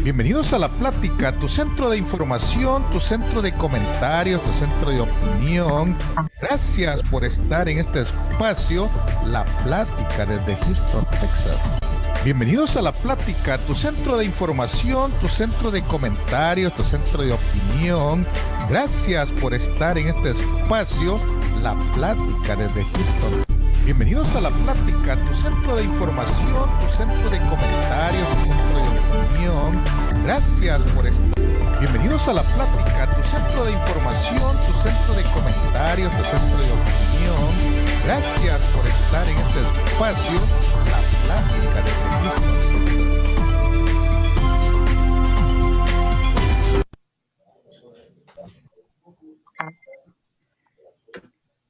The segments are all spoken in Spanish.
Bienvenidos a La Plática, tu centro de información, tu centro de comentarios, tu centro de opinión. Gracias por estar en este espacio, La Plática desde Houston, Texas. Bienvenidos a La Plática, tu centro de información, tu centro de comentarios, tu centro de opinión. Gracias por estar en este espacio, La Plática desde Houston. Bienvenidos a La Plática, tu centro de información, tu centro de comentarios, tu centro de opinión. Gracias por estar. Bienvenidos a La Plática, tu centro de información, tu centro de comentarios, tu centro de opinión. Gracias por estar en este espacio, La Plática desde Houston, Texas.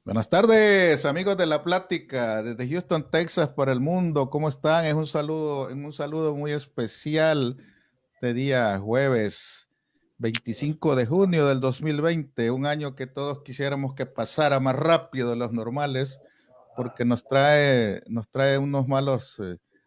Buenas tardes, amigos de La Plática, desde Houston, Texas, para el mundo. ¿Cómo están? Es un saludo muy especial de día jueves 25 de junio del 2020, un año que todos quisiéramos que pasara más rápido de los normales, porque nos trae unos malos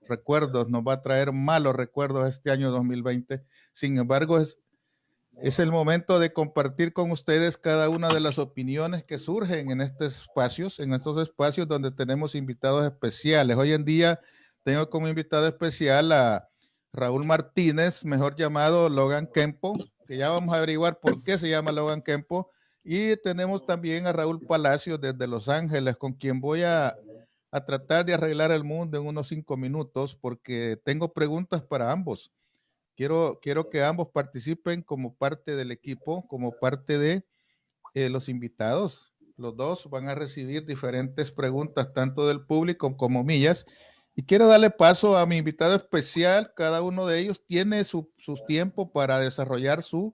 recuerdos, nos va a traer malos recuerdos este año 2020. Sin embargo, es el momento de compartir con ustedes cada una de las opiniones que surgen en estos espacios donde tenemos invitados especiales. Hoy en día tengo como invitado especial a Raúl Martínez, mejor llamado Logan Kempo, que ya vamos a averiguar por qué se llama Logan Kempo. Y tenemos también a Raúl Palacios desde Los Ángeles, con quien voy a tratar de arreglar el mundo en unos 5 minutos, porque tengo preguntas para ambos. Quiero que ambos participen como parte del equipo, como parte de los invitados. Los dos van a recibir diferentes preguntas, tanto del público como mías. Y quiero darle paso a mi invitado especial. Cada uno de ellos tiene sus tiempos para desarrollar su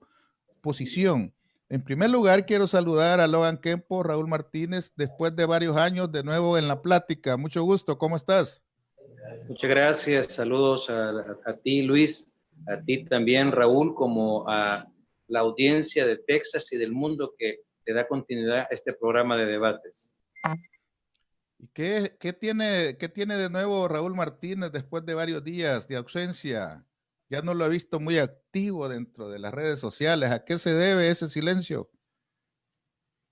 posición. En primer lugar, quiero saludar a Logan Kempo, Raúl Martínez, después de varios años de nuevo en La Plática. Mucho gusto, ¿cómo estás? Muchas gracias, saludos a ti, Luis, a ti también, Raúl, como a la audiencia de Texas y del mundo que le da continuidad a este programa de debates. ¿Y qué tiene de nuevo Raúl Martínez después de varios días de ausencia? Ya no lo he visto muy activo dentro de las redes sociales. ¿A qué se debe ese silencio?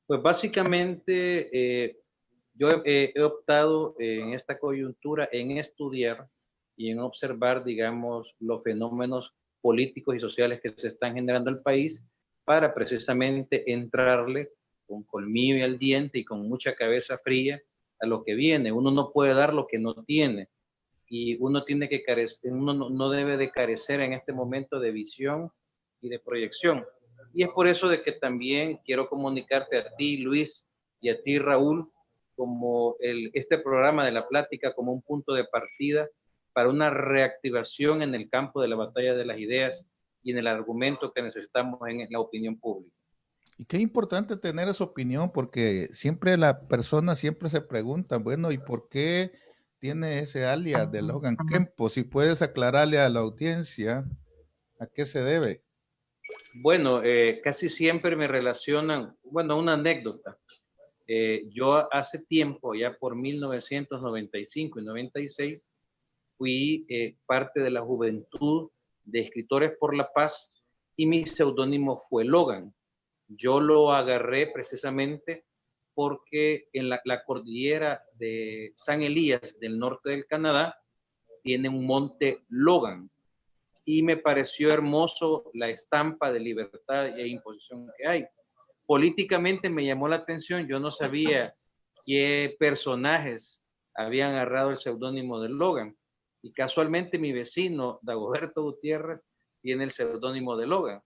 Pues básicamente yo he optado en esta coyuntura en estudiar y en observar, digamos, los fenómenos políticos y sociales que se están generando en el país para precisamente entrarle con colmillo y al diente y con mucha cabeza fría a lo que viene. Uno no puede dar lo que no tiene y uno tiene que carecer, uno no debe de carecer en este momento de visión y de proyección. Y es por eso de que también quiero comunicarte a ti, Luis, y a ti, Raúl, como este programa de La Plática como un punto de partida para una reactivación en el campo de la batalla de las ideas y en el argumento que necesitamos en la opinión pública. Y qué importante tener esa opinión, porque siempre la persona siempre se pregunta, bueno, ¿y por qué tiene ese alias de Logan Kempo? Si puedes aclararle a la audiencia a qué se debe. Bueno, casi siempre me relacionan, bueno, una anécdota. Yo hace tiempo, ya por 1995 y 96, fui parte de la juventud de Escritores por la Paz y mi seudónimo fue Logan. Yo lo agarré precisamente porque en la cordillera de San Elías del norte del Canadá tiene un monte Logan y me pareció hermoso la estampa de libertad e imposición que hay. Políticamente me llamó la atención, yo no sabía qué personajes habían agarrado el seudónimo de Logan. Y casualmente mi vecino, Dagoberto Gutiérrez, tiene el seudónimo de Logan.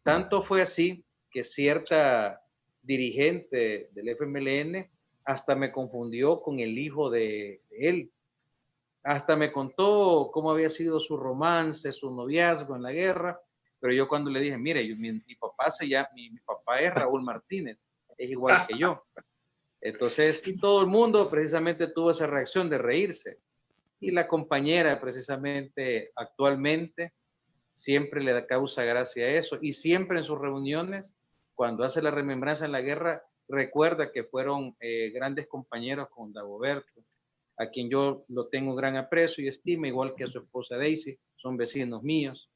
Tanto fue así que cierta dirigente del FMLN hasta me confundió con el hijo de él. Hasta me contó cómo había sido su romance, su noviazgo en la guerra, pero yo cuando le dije, mire, mi papá es Raúl Martínez, es igual que yo. Entonces, y todo el mundo precisamente tuvo esa reacción de reírse. Y la compañera precisamente actualmente siempre le da causa gracia a eso y siempre en sus reuniones, cuando hace la remembranza en la guerra, recuerda que fueron grandes compañeros con Dagoberto a quien yo lo tengo gran aprecio y estima, igual que a su esposa Daisy, son vecinos míos.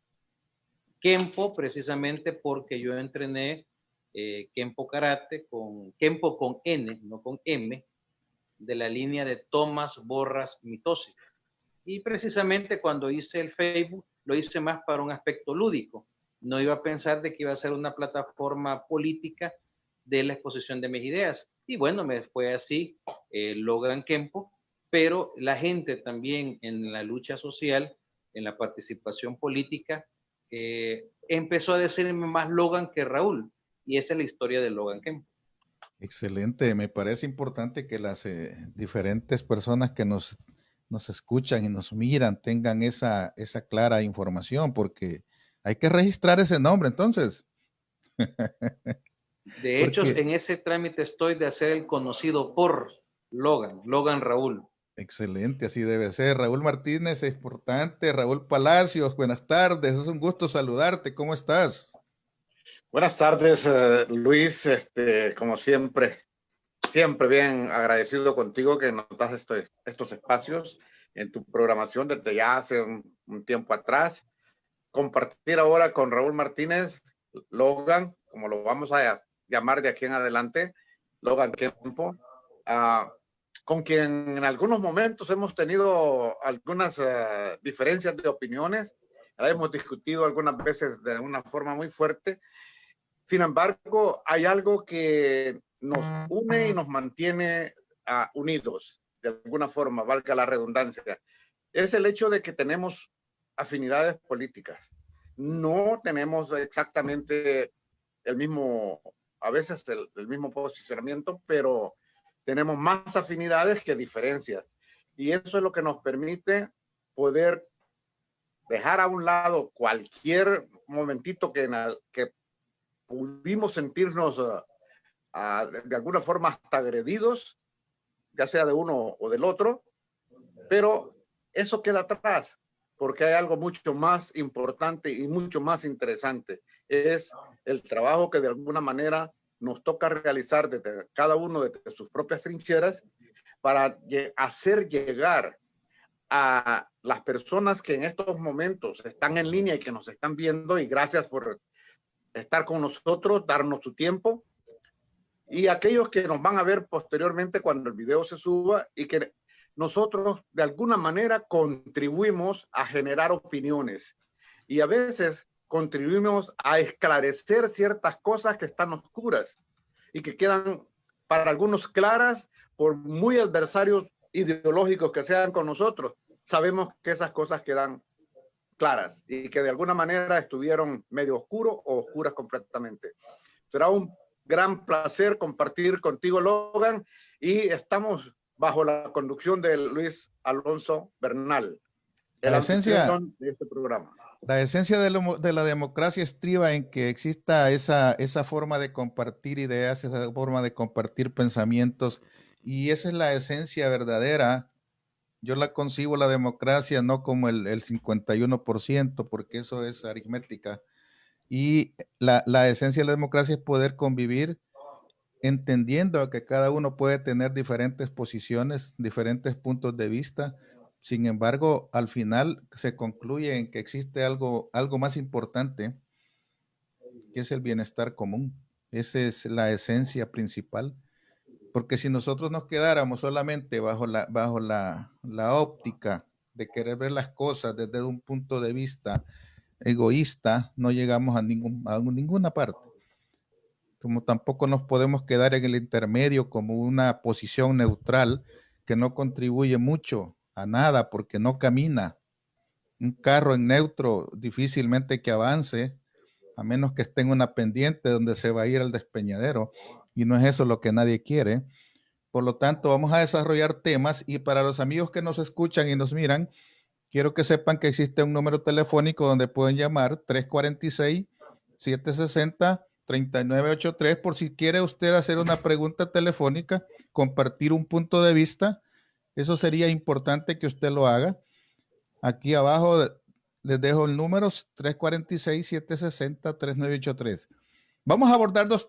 Kenpo, precisamente porque yo entrené Kenpo Karate, Kenpo con N, no con M, de la línea de Tomás Borras Mitosi. Y precisamente cuando hice el Facebook, lo hice más para un aspecto lúdico. No iba a pensar de que iba a ser una plataforma política de la exposición de mis ideas. Y bueno, me fue así, Logan Kenpo, pero la gente también en la lucha social, en la participación política, empezó a decirme más Logan que Raúl. Y esa es la historia de Logan Kenpo. Excelente, me parece importante que las diferentes personas que nos escuchan y nos miran tengan esa clara información, porque hay que registrar ese nombre entonces. De hecho, en ese trámite estoy de hacer el conocido por Logan Raúl. Excelente, así debe ser. Raúl Martínez es importante. Raúl Palacios, buenas tardes, es un gusto saludarte, ¿cómo estás? Buenas tardes, Luis, como siempre bien agradecido contigo que nos das estos espacios en tu programación desde ya hace un tiempo atrás. Compartir ahora con Raúl Martínez, Logan, como lo vamos a llamar de aquí en adelante, Logan Kenpo, con quien en algunos momentos hemos tenido algunas diferencias de opiniones, la hemos discutido algunas veces de una forma muy fuerte. Sin embargo, hay algo que nos une y nos mantiene unidos, de alguna forma, valga la redundancia. Es el hecho de que tenemos afinidades políticas. No tenemos exactamente el mismo, a veces el mismo posicionamiento, pero tenemos más afinidades que diferencias. Y eso es lo que nos permite poder dejar a un lado cualquier momentito que pudimos sentirnos de alguna forma hasta agredidos, ya sea de uno o del otro, pero eso queda atrás, porque hay algo mucho más importante y mucho más interesante. Es el trabajo que de alguna manera nos toca realizar desde cada uno de sus propias trincheras para hacer llegar a las personas que en estos momentos están en línea y que nos están viendo, y gracias por estar con nosotros, darnos su tiempo, y aquellos que nos van a ver posteriormente cuando el video se suba, y que nosotros de alguna manera contribuimos a generar opiniones y a veces contribuimos a esclarecer ciertas cosas que están oscuras y que quedan para algunos claras, por muy adversarios ideológicos que sean con nosotros. Sabemos que esas cosas quedan claras y que de alguna manera estuvieron medio oscuros o oscuras completamente. Será un gran placer compartir contigo, Logan, y estamos bajo la conducción de Luis Alonso Bernal, el anfitrión de este programa. La esencia de la democracia estriba en que exista esa forma de compartir ideas, esa forma de compartir pensamientos, y esa es la esencia verdadera. Yo la concibo la democracia no como el 51%, porque eso es aritmética. Y la esencia de la democracia es poder convivir entendiendo que cada uno puede tener diferentes posiciones, diferentes puntos de vista. Sin embargo, al final se concluye en que existe algo más importante, que es el bienestar común. Esa es la esencia principal. Porque si nosotros nos quedáramos solamente bajo la óptica de querer ver las cosas desde un punto de vista egoísta, no llegamos a ninguna parte. Como tampoco nos podemos quedar en el intermedio como una posición neutral que no contribuye mucho a nada porque no camina. Un carro en neutro difícilmente que avance, a menos que esté en una pendiente donde se va a ir al despeñadero, y no es eso lo que nadie quiere. Por lo tanto, vamos a desarrollar temas, y para los amigos que nos escuchan y nos miran, quiero que sepan que existe un número telefónico donde pueden llamar 346-760-3983 por si quiere usted hacer una pregunta telefónica, compartir un punto de vista. Eso sería importante que usted lo haga. Aquí abajo les dejo el número 346-760-3983. Vamos a abordar tres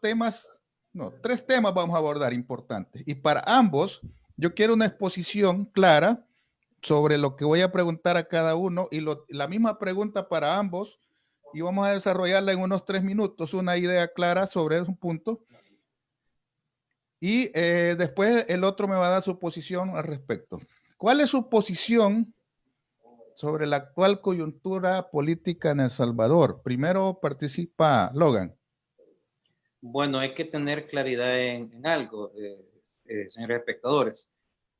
temas vamos a abordar importantes. Y para ambos Yo quiero una exposición clara sobre lo que voy a preguntar a cada uno y la misma pregunta para ambos, y vamos a desarrollarla en unos 3 minutos, una idea clara sobre un punto, y después el otro me va a dar su posición al respecto. ¿Cuál es su posición sobre la actual coyuntura política en El Salvador? Primero participa Logan. Bueno, hay que tener claridad en algo, señores espectadores.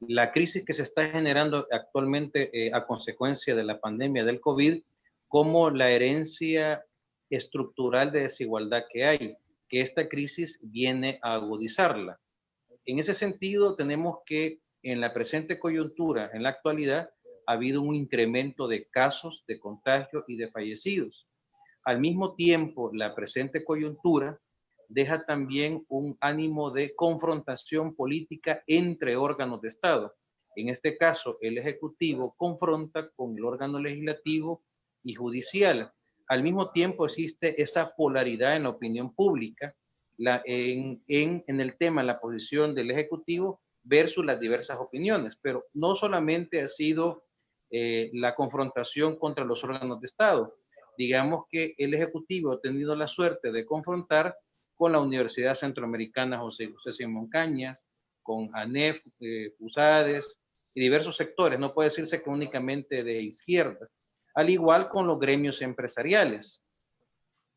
La crisis que se está generando actualmente a consecuencia de la pandemia del COVID, como la herencia estructural de desigualdad que hay, que esta crisis viene a agudizarla. En ese sentido, tenemos que en la presente coyuntura, en la actualidad, ha habido un incremento de casos de contagio y de fallecidos. Al mismo tiempo, la presente coyuntura deja también un ánimo de confrontación política entre órganos de Estado. En este caso, el Ejecutivo confronta con el órgano legislativo y judicial. Al mismo tiempo existe esa polaridad en la opinión pública en el tema, la posición del Ejecutivo versus las diversas opiniones, pero no solamente ha sido la confrontación contra los órganos de Estado. Digamos que el Ejecutivo ha tenido la suerte de confrontar con la Universidad Centroamericana José Simón Cañas, con ANEF, USADES y diversos sectores, no puede decirse que únicamente de izquierda, al igual con los gremios empresariales.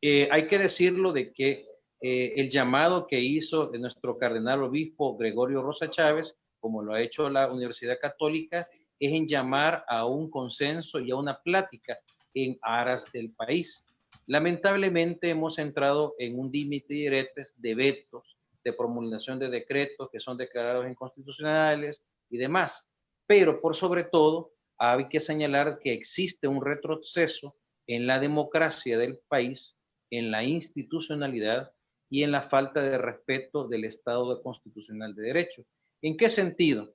Hay que decirlo de que el llamado que hizo nuestro cardenal obispo Gregorio Rosa Chávez, como lo ha hecho la Universidad Católica, es en llamar a un consenso y a una plática en aras del país. Lamentablemente hemos entrado en un límite y diretes de vetos, de promulgación de decretos que son declarados inconstitucionales y demás. Pero por sobre todo hay que señalar que existe un retroceso en la democracia del país, en la institucionalidad y en la falta de respeto del Estado constitucional de Derecho. ¿En qué sentido?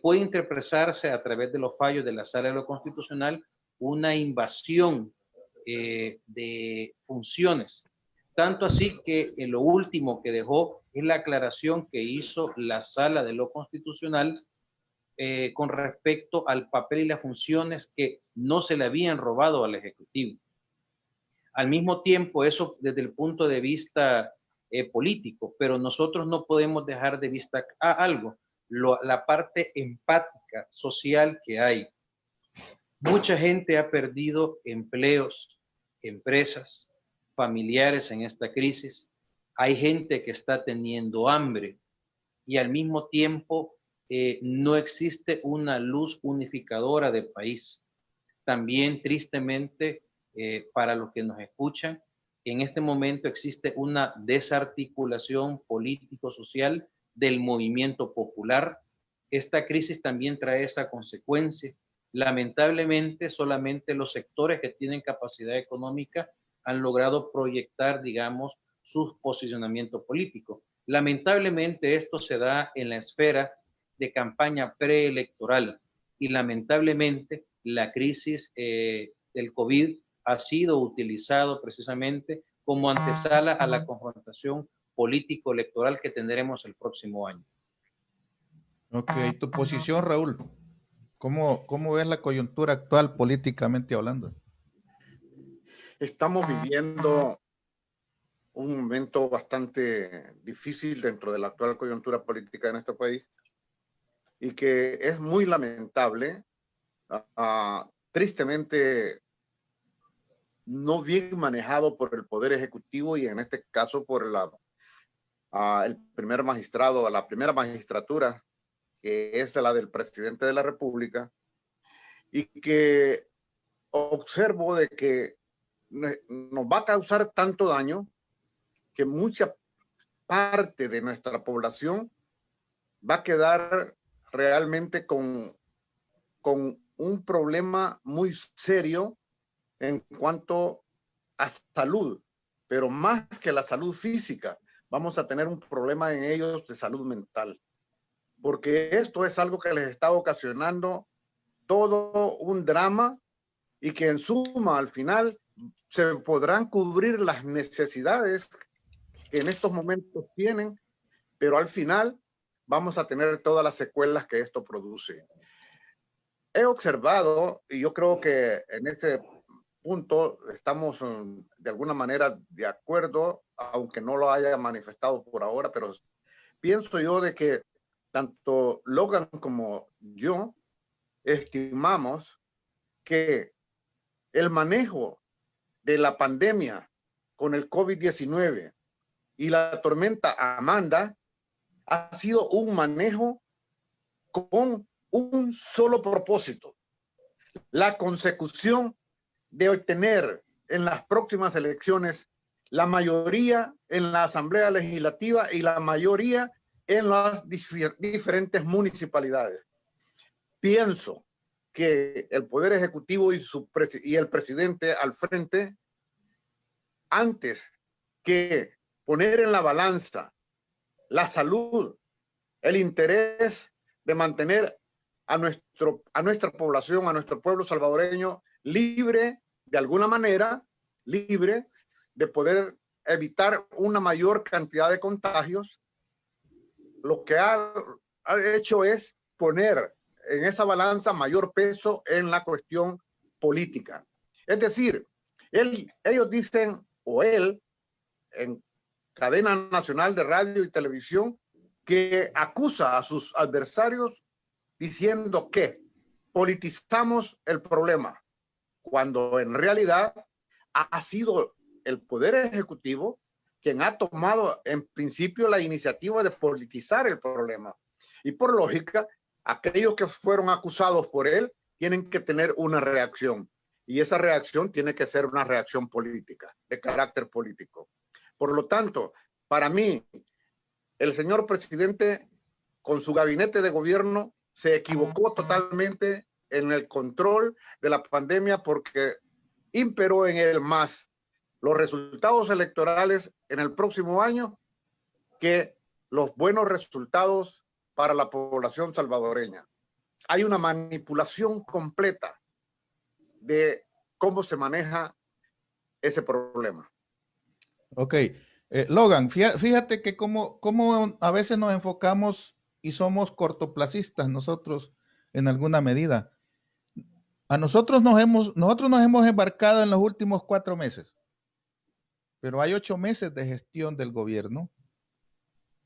Puede interpretarse a través de los fallos de la Sala de lo Constitucional una invasión de funciones. Tanto así que lo último que dejó es la aclaración que hizo la Sala de lo Constitucional con respecto al papel y las funciones que no se le habían robado al Ejecutivo. Al mismo tiempo, eso desde el punto de vista político, pero nosotros no podemos dejar de vista algo, la parte empática, social que hay. Mucha gente ha perdido empleos, empresas, familiares en esta crisis. Hay gente que está teniendo hambre y al mismo tiempo no existe una luz unificadora del país. También, tristemente, para los que nos escuchan, en este momento existe una desarticulación político-social del movimiento popular. Esta crisis también trae esa consecuencia. Lamentablemente, solamente los sectores que tienen capacidad económica han logrado proyectar, digamos, su posicionamiento político. Lamentablemente, esto se da en la esfera de campaña preelectoral y lamentablemente la crisis del COVID ha sido utilizado precisamente como antesala a la confrontación político-electoral que tendremos el próximo año. Ok, tu posición, Raúl. ¿Cómo ves la coyuntura actual políticamente hablando? Estamos viviendo un momento bastante difícil dentro de la actual coyuntura política de nuestro país y que es muy lamentable, tristemente no bien manejado por el Poder Ejecutivo y en este caso por el primer magistrado, la primera magistratura, que es la del presidente de la República, y que observo de que nos va a causar tanto daño que mucha parte de nuestra población va a quedar realmente con un problema muy serio en cuanto a salud, pero más que la salud física, vamos a tener un problema en ellos de salud mental, porque esto es algo que les está ocasionando todo un drama y que en suma al final se podrán cubrir las necesidades que en estos momentos tienen, pero al final vamos a tener todas las secuelas que esto produce. He observado, y yo creo que en ese punto estamos de alguna manera de acuerdo, aunque no lo haya manifestado por ahora, pero pienso yo de que tanto Logan como yo estimamos que el manejo de la pandemia con el COVID-19 y la tormenta Amanda ha sido un manejo con un solo propósito: la consecución de obtener en las próximas elecciones la mayoría en la Asamblea Legislativa y la mayoría en las diferentes municipalidades. Pienso que el Poder Ejecutivo y el presidente al frente, antes que poner en la balanza la salud, el interés de mantener a nuestra población, a nuestro pueblo salvadoreño libre, de alguna manera, libre de poder evitar una mayor cantidad de contagios, lo que ha hecho es poner en esa balanza mayor peso en la cuestión política. Es decir, ellos dicen, o él, en cadena nacional de radio y televisión, que acusa a sus adversarios diciendo que politizamos el problema, cuando en realidad ha sido el Poder Ejecutivo quien ha tomado en principio la iniciativa de politizar el problema. Y por lógica, aquellos que fueron acusados por él tienen que tener una reacción. Y esa reacción tiene que ser una reacción política, de carácter político. Por lo tanto, para mí, el señor presidente, con su gabinete de gobierno, se equivocó totalmente en el control de la pandemia, porque imperó en él más los resultados electorales en el próximo año que los buenos resultados para la población salvadoreña. Hay una manipulación completa de cómo se maneja ese problema. Ok. Logan, fíjate que como a veces nos enfocamos y somos cortoplacistas nosotros en alguna medida. Nosotros nos hemos embarcado en los últimos 4 meses, pero hay 8 meses de gestión del gobierno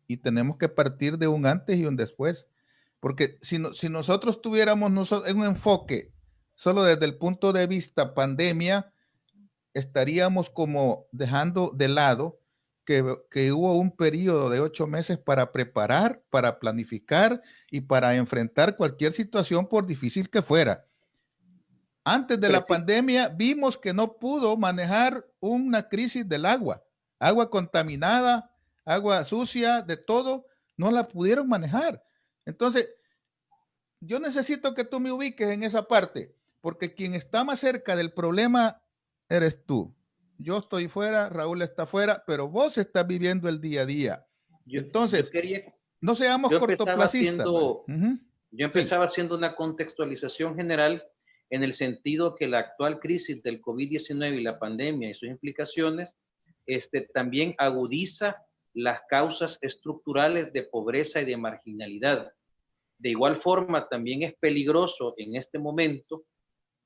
y tenemos que partir de un antes y un después, porque si nosotros tuviéramos un enfoque solo desde el punto de vista pandemia, estaríamos como dejando de lado que hubo un periodo de 8 meses para preparar, para planificar y para enfrentar cualquier situación, por difícil que fuera. Antes de la pandemia vimos que no pudo manejar una crisis del agua contaminada, agua sucia, de todo, no la pudieron manejar. Entonces, yo necesito que tú me ubiques en esa parte, porque quien está más cerca del problema eres tú. Yo estoy fuera, Raúl está fuera, pero vos estás viviendo el día a día. Entonces, no seamos cortoplacistas. Yo empezaba haciendo una contextualización general en el sentido que la actual crisis del COVID-19 y la pandemia y sus implicaciones también agudiza las causas estructurales de pobreza y de marginalidad. De igual forma, también es peligroso en este momento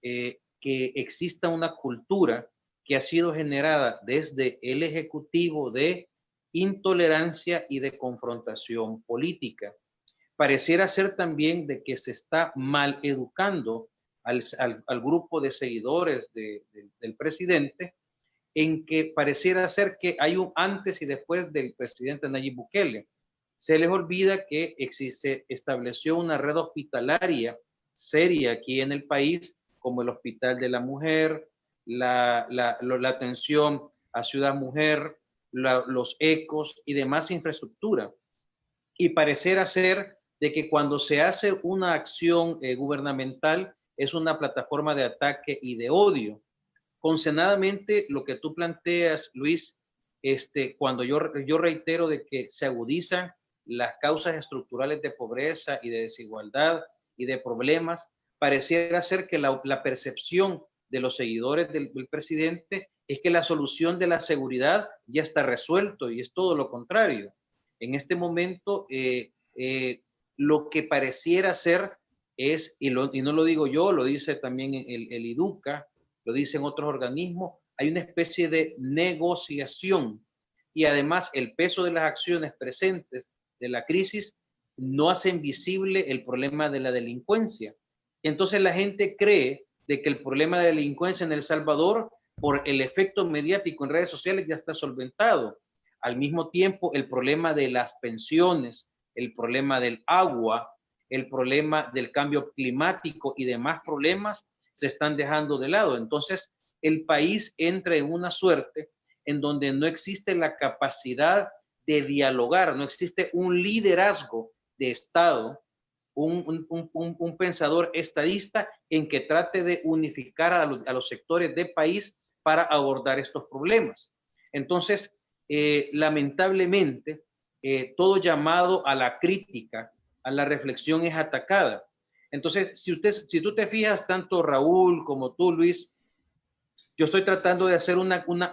que exista una cultura que ha sido generada desde el Ejecutivo de intolerancia y de confrontación política. Pareciera ser también de que se está mal educando al grupo de seguidores del presidente, en que pareciera ser que hay un antes y después del presidente Nayib Bukele. Se les olvida que se estableció una red hospitalaria seria aquí en el país, como el Hospital de la Mujer, la atención a Ciudad Mujer, los ECOs y demás infraestructura. Y pareciera ser de que cuando se hace una acción gubernamental es una plataforma de ataque y de odio. Concenadamente, lo que tú planteas, Luis, cuando yo reitero de que se agudizan las causas estructurales de pobreza y de desigualdad y de problemas, pareciera ser que la percepción de los seguidores del presidente es que la solución de la seguridad ya está resuelto, y es todo lo contrario. En este momento lo que pareciera ser es, y no lo digo yo, lo dice también el IDUCA, lo dicen otros organismos, hay una especie de negociación y además el peso de las acciones presentes de la crisis no hacen visible el problema de la delincuencia. Entonces la gente cree de que el problema de la delincuencia en El Salvador, por el efecto mediático en redes sociales, ya está solventado. Al mismo tiempo, el problema de las pensiones, el problema del agua, el problema del cambio climático y demás problemas se están dejando de lado. Entonces, el país entra en una suerte en donde no existe la capacidad de dialogar, no existe un liderazgo de Estado, un pensador estadista en que trate de unificar a los sectores del país para abordar estos problemas. Entonces, lamentablemente, todo llamado a la crítica, a la reflexión es atacada. Entonces, si tú te fijas, tanto Raúl como tú, Luis, yo estoy tratando de hacer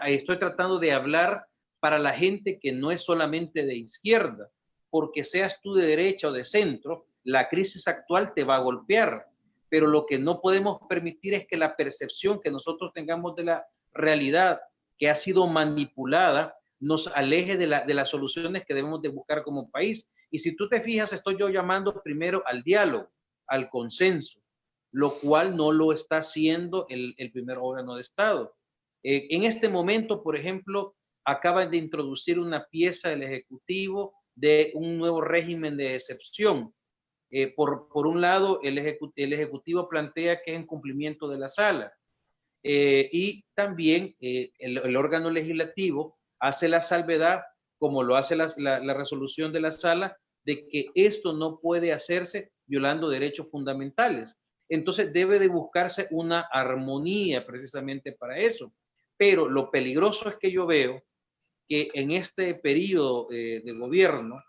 estoy tratando de hablar para la gente que no es solamente de izquierda, porque seas tú de derecha o de centro, la crisis actual te va a golpear, pero lo que no podemos permitir es que la percepción que nosotros tengamos de la realidad que ha sido manipulada nos aleje de las soluciones que debemos de buscar como país. Y si tú te fijas, estoy yo llamando primero al diálogo, al consenso, lo cual no lo está haciendo el primer órgano de Estado. En este momento, por ejemplo, acaban de introducir una pieza del Ejecutivo de un nuevo régimen de excepción. Por un lado, el Ejecutivo plantea que es en cumplimiento de la sala. Y también el órgano legislativo hace la salvedad, como lo hace la resolución de la sala, de que esto no puede hacerse violando derechos fundamentales. Entonces debe de buscarse una armonía precisamente para eso. Pero lo peligroso es que yo veo que en este periodo de gobierno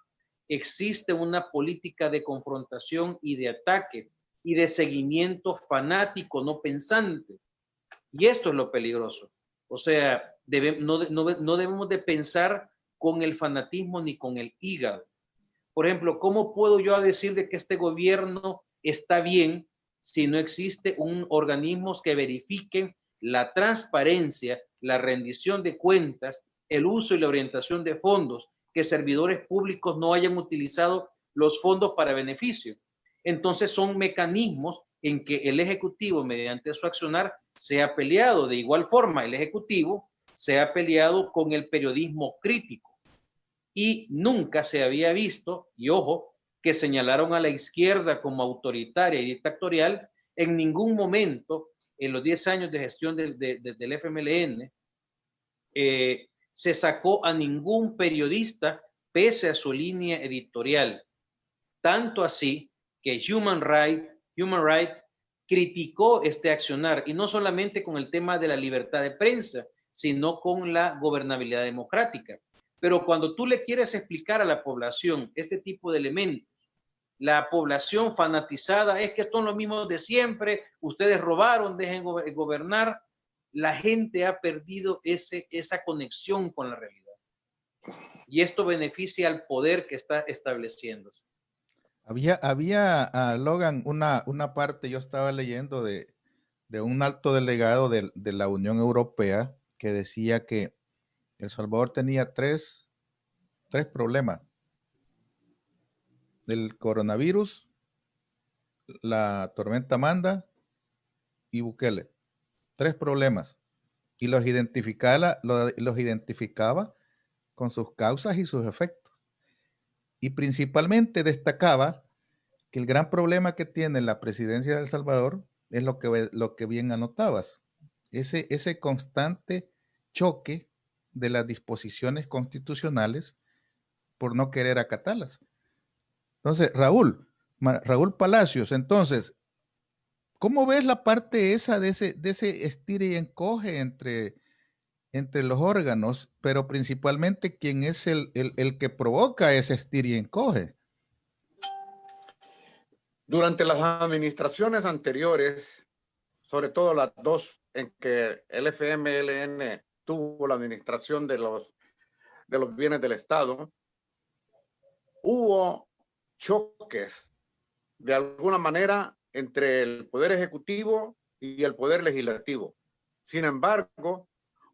existe una política de confrontación y de ataque y de seguimiento fanático, no pensante. Y esto es lo peligroso. O sea, no debemos de pensar con el fanatismo ni con el hígado. Por ejemplo, ¿cómo puedo yo decir de que este gobierno está bien si no existe un organismo que verifiquen la transparencia, la rendición de cuentas, el uso y la orientación de fondos, que servidores públicos no hayan utilizado los fondos para beneficio? Entonces son mecanismos en que el Ejecutivo, mediante su accionar, se ha peleado. De igual forma, el Ejecutivo se ha peleado con el periodismo crítico. Y nunca se había visto, y ojo, que señalaron a la izquierda como autoritaria y dictatorial. En ningún momento, en los 10 años de gestión del FMLN, se sacó a ningún periodista pese a su línea editorial. Tanto así que Human Rights criticó este accionar, y no solamente con el tema de la libertad de prensa, sino con la gobernabilidad democrática. Pero cuando tú le quieres explicar a la población este tipo de elementos, la población fanatizada es que son los mismos de siempre, ustedes robaron, dejen gobernar, la gente ha perdido esa conexión con la realidad. Y esto beneficia al poder que está estableciéndose. Había Logan, una parte, yo estaba leyendo de un alto delegado de la Unión Europea que decía que El Salvador tenía tres problemas: el coronavirus, la tormenta Amanda y Bukele. 3 problemas. Y los identificaba con sus causas y sus efectos. Y principalmente destacaba que el gran problema que tiene la presidencia de El Salvador es lo que bien anotabas, ese constante choque de las disposiciones constitucionales por no querer acatarlas. Entonces, Raúl Palacios, entonces, ¿cómo ves la parte esa de ese estire y encoge entre los órganos, pero principalmente quién es el que provoca ese estire y encoge? Durante las administraciones anteriores, sobre todo las dos en que el FMLN tuvo la administración de los bienes del Estado, hubo choques de alguna manera entre el Poder Ejecutivo y el Poder Legislativo. Sin embargo,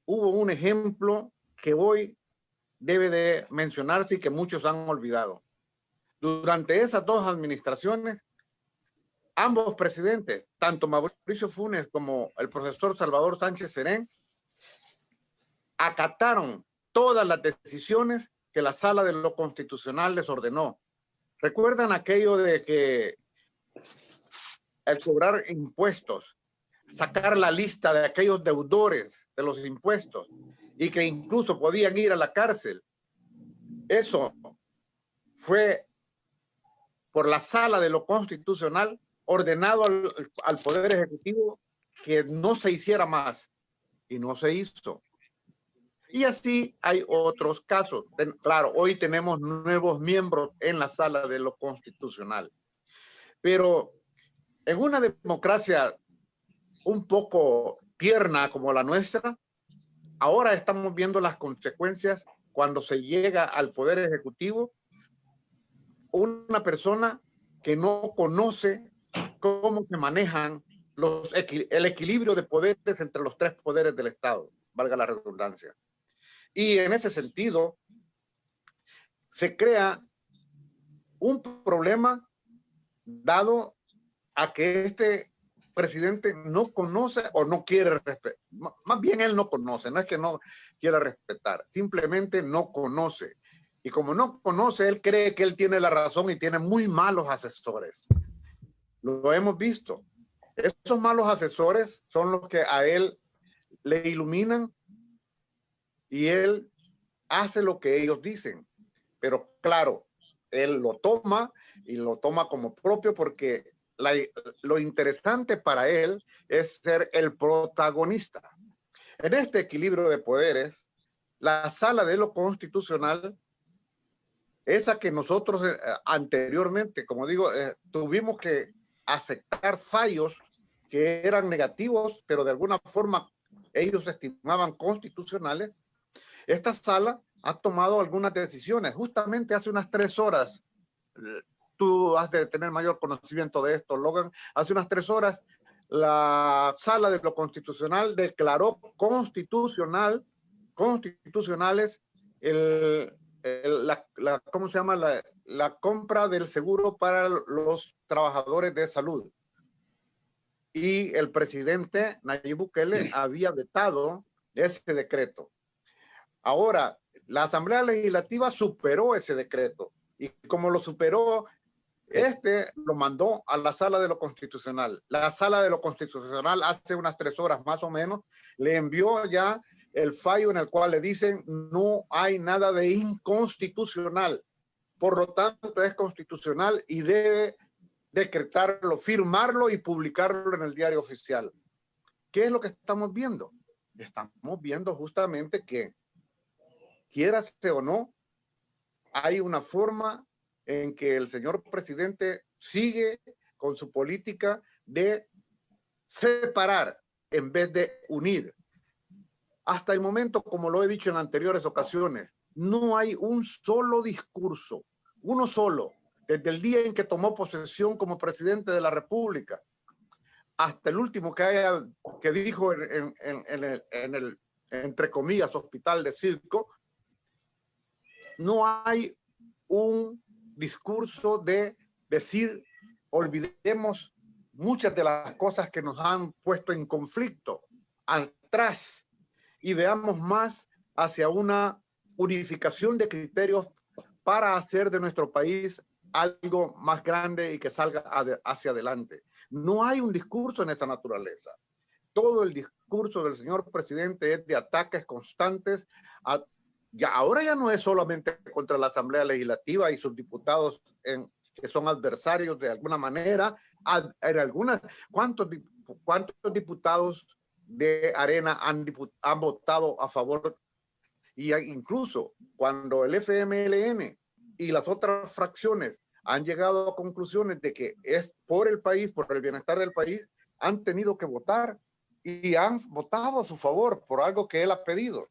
hubo un ejemplo que hoy debe de mencionarse y que muchos han olvidado. Durante esas dos administraciones, ambos presidentes, tanto Mauricio Funes como el profesor Salvador Sánchez Serén, acataron todas las decisiones que la Sala de lo Constitucional les ordenó. ¿Recuerdan aquello de que el cobrar impuestos, sacar la lista de aquellos deudores de los impuestos y que incluso podían ir a la cárcel? Eso fue por la Sala de lo Constitucional ordenado al Poder Ejecutivo que no se hiciera más, y no se hizo. Y así hay otros casos. Claro, hoy tenemos nuevos miembros en la Sala de lo Constitucional, pero en una democracia un poco tierna como la nuestra, ahora estamos viendo las consecuencias cuando se llega al Poder Ejecutivo, una persona que no conoce cómo se manejan el equilibrio de poderes entre los tres poderes del Estado, valga la redundancia. Y en ese sentido, se crea un problema dado a que este presidente no conoce o no quiere respetar. Más bien él no conoce, no es que no quiera respetar, simplemente no conoce. Y como no conoce, él cree que él tiene la razón y tiene muy malos asesores. Lo hemos visto. Esos malos asesores son los que a él le iluminan y él hace lo que ellos dicen. Pero claro, él lo toma y lo toma como propio porque lo interesante para él es ser el protagonista. En este equilibrio de poderes, la Sala de lo Constitucional, esa que nosotros anteriormente, como digo, tuvimos que aceptar fallos que eran negativos, pero de alguna forma ellos estimaban constitucionales. Esta sala ha tomado algunas decisiones. Justamente hace unas 3 horas, tú has de tener mayor conocimiento de esto, Logan, hace unas 3 horas, la Sala de lo Constitucional declaró constitucionales ¿cómo se llama? La compra del seguro para los trabajadores de salud. Y el presidente Nayib Bukele había vetado ese decreto. Ahora, la Asamblea Legislativa superó ese decreto y como lo superó, lo mandó a la Sala de lo Constitucional. La Sala de lo Constitucional hace unas 3 horas más o menos le envió ya el fallo en el cual le dicen no hay nada de inconstitucional. Por lo tanto, es constitucional y debe decretarlo, firmarlo y publicarlo en el Diario Oficial. ¿Qué es lo que estamos viendo? Estamos viendo justamente que, quieras o no, hay una forma en que el señor presidente sigue con su política de separar en vez de unir. Hasta el momento, como lo he dicho en anteriores ocasiones, no hay un solo discurso, uno solo, desde el día en que tomó posesión como presidente de la República, hasta el último que dijo en el, entre comillas, hospital de circo, no hay un discurso de decir, olvidemos muchas de las cosas que nos han puesto en conflicto atrás y veamos más hacia una unificación de criterios para hacer de nuestro país algo más grande y que salga hacia adelante. No hay un discurso en esa naturaleza. Todo el discurso del señor presidente es de ataques constantes. Ahora ya no es solamente contra la Asamblea Legislativa y sus diputados que son adversarios de alguna manera. ¿Cuántos diputados de Arena han votado a favor? Y incluso cuando el FMLN y las otras fracciones han llegado a conclusiones de que es por el país, por el bienestar del país, han tenido que votar y han votado a su favor por algo que él ha pedido.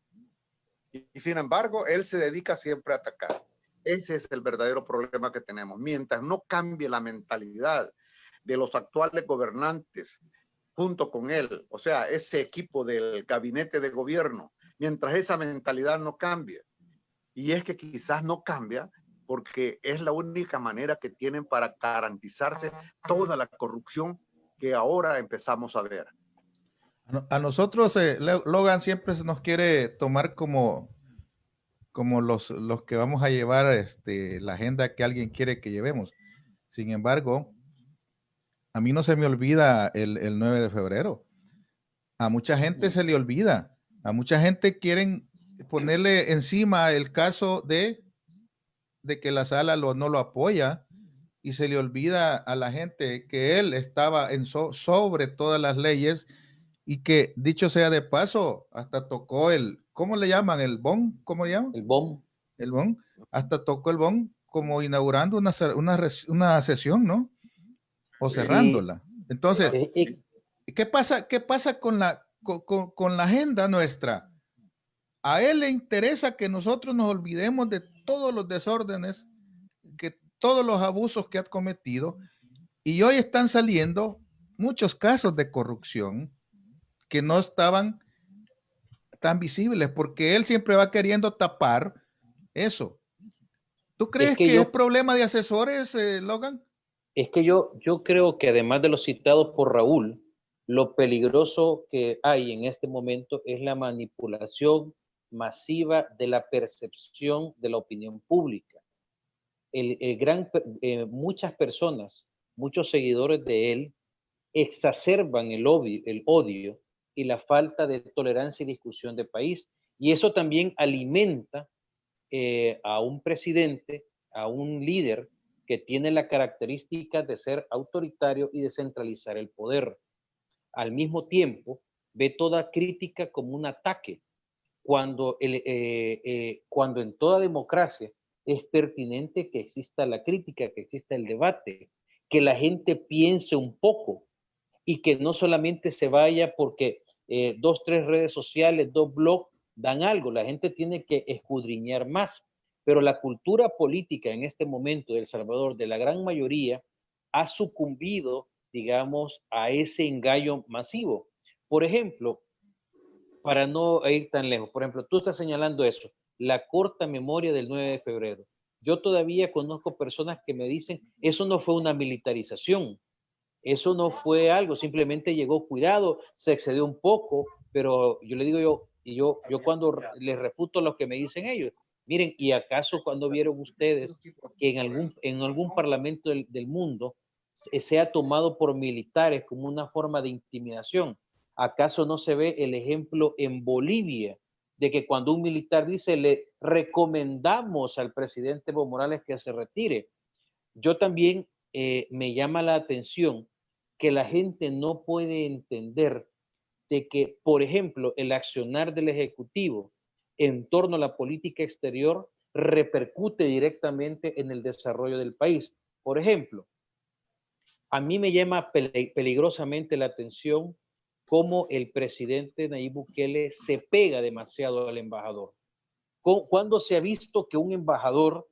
Y sin embargo, él se dedica siempre a atacar. Ese es el verdadero problema que tenemos. Mientras no cambie la mentalidad de los actuales gobernantes junto con él, o sea, ese equipo del gabinete de gobierno, mientras esa mentalidad no cambie, y es que quizás no cambia porque es la única manera que tienen para garantizarse toda la corrupción que ahora empezamos a ver. A nosotros, Logan siempre se nos quiere tomar como los que vamos a llevar la agenda que alguien quiere que llevemos. Sin embargo, a mí no se me olvida el 9 de febrero. A mucha gente se le olvida. A mucha gente quieren ponerle encima el caso de que la sala no lo apoya y se le olvida a la gente que él estaba sobre todas las leyes y que, dicho sea de paso, hasta tocó ¿cómo le llaman? ¿El BON? ¿Cómo le llaman? El BOM. El BON. Hasta tocó el BON como inaugurando una sesión, ¿no? O cerrándola. Entonces, ¿qué pasa con con la agenda nuestra? A él le interesa que nosotros nos olvidemos de todos los desórdenes, que todos los abusos que ha cometido, y hoy están saliendo muchos casos de corrupción que no estaban tan visibles porque él siempre va queriendo tapar eso. ¿Tú crees que es problema de asesores, Logan? Es que yo creo que además de lo citado por Raúl, lo peligroso que hay en este momento es la manipulación masiva de la percepción de la opinión pública. Muchas personas, muchos seguidores de él, exacerban el odio y la falta de tolerancia y discusión de país. Y eso también alimenta a un presidente, a un líder que tiene la característica de ser autoritario y de centralizar el poder. Al mismo tiempo, ve toda crítica como un ataque, cuando en toda democracia es pertinente que exista la crítica, que exista el debate, que la gente piense un poco y que no solamente se vaya porque 2, 3 redes sociales, 2 blogs dan algo. La gente tiene que escudriñar más. Pero la cultura política en este momento de El Salvador, de la gran mayoría, ha sucumbido, digamos, a ese engaño masivo. Por ejemplo, para no ir tan lejos, por ejemplo, tú estás señalando eso, la corta memoria del 9 de febrero. Yo todavía conozco personas que me dicen, eso no fue una militarización, eso no fue algo, simplemente llegó cuidado, se excedió un poco, pero yo le digo yo cuando les refuto lo que me dicen ellos, miren, ¿y acaso cuando vieron ustedes que en algún parlamento del mundo sea tomado por militares como una forma de intimidación? ¿Acaso no se ve el ejemplo en Bolivia de que cuando un militar dice le recomendamos al presidente Evo Morales que se retire? Yo también me llama la atención que la gente no puede entender de que, por ejemplo, el accionar del Ejecutivo en torno a la política exterior repercute directamente en el desarrollo del país. Por ejemplo, a mí me llama peligrosamente la atención cómo el presidente Nayib Bukele se pega demasiado al embajador. ¿Cuándo se ha visto que un embajador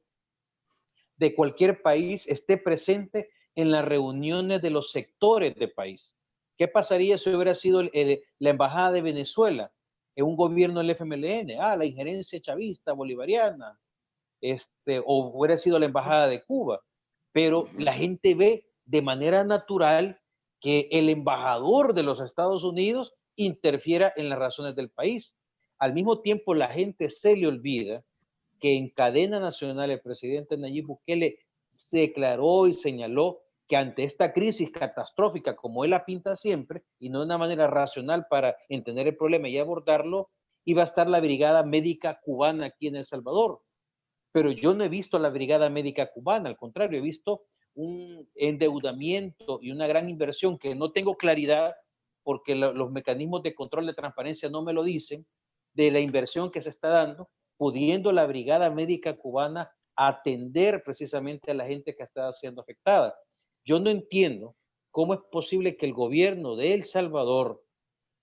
de cualquier país esté presente en las reuniones de los sectores del país? ¿Qué pasaría si hubiera sido la embajada de Venezuela en un gobierno del FMLN? La injerencia chavista bolivariana, o hubiera sido la embajada de Cuba. Pero la gente ve de manera natural que el embajador de los Estados Unidos interfiera en las razones del país. Al mismo tiempo, la gente se le olvida que en cadena nacional el presidente Nayib Bukele se declaró y señaló que ante esta crisis catastrófica, como él la pinta siempre, y no de una manera racional para entender el problema y abordarlo, iba a estar la Brigada Médica Cubana aquí en El Salvador. Pero yo no he visto la Brigada Médica Cubana, al contrario, he visto un endeudamiento y una gran inversión que no tengo claridad porque los mecanismos de control de transparencia no me lo dicen, de la inversión que se está dando, pudiendo la Brigada Médica Cubana atender precisamente a la gente que está siendo afectada. Yo no entiendo cómo es posible que el gobierno de El Salvador,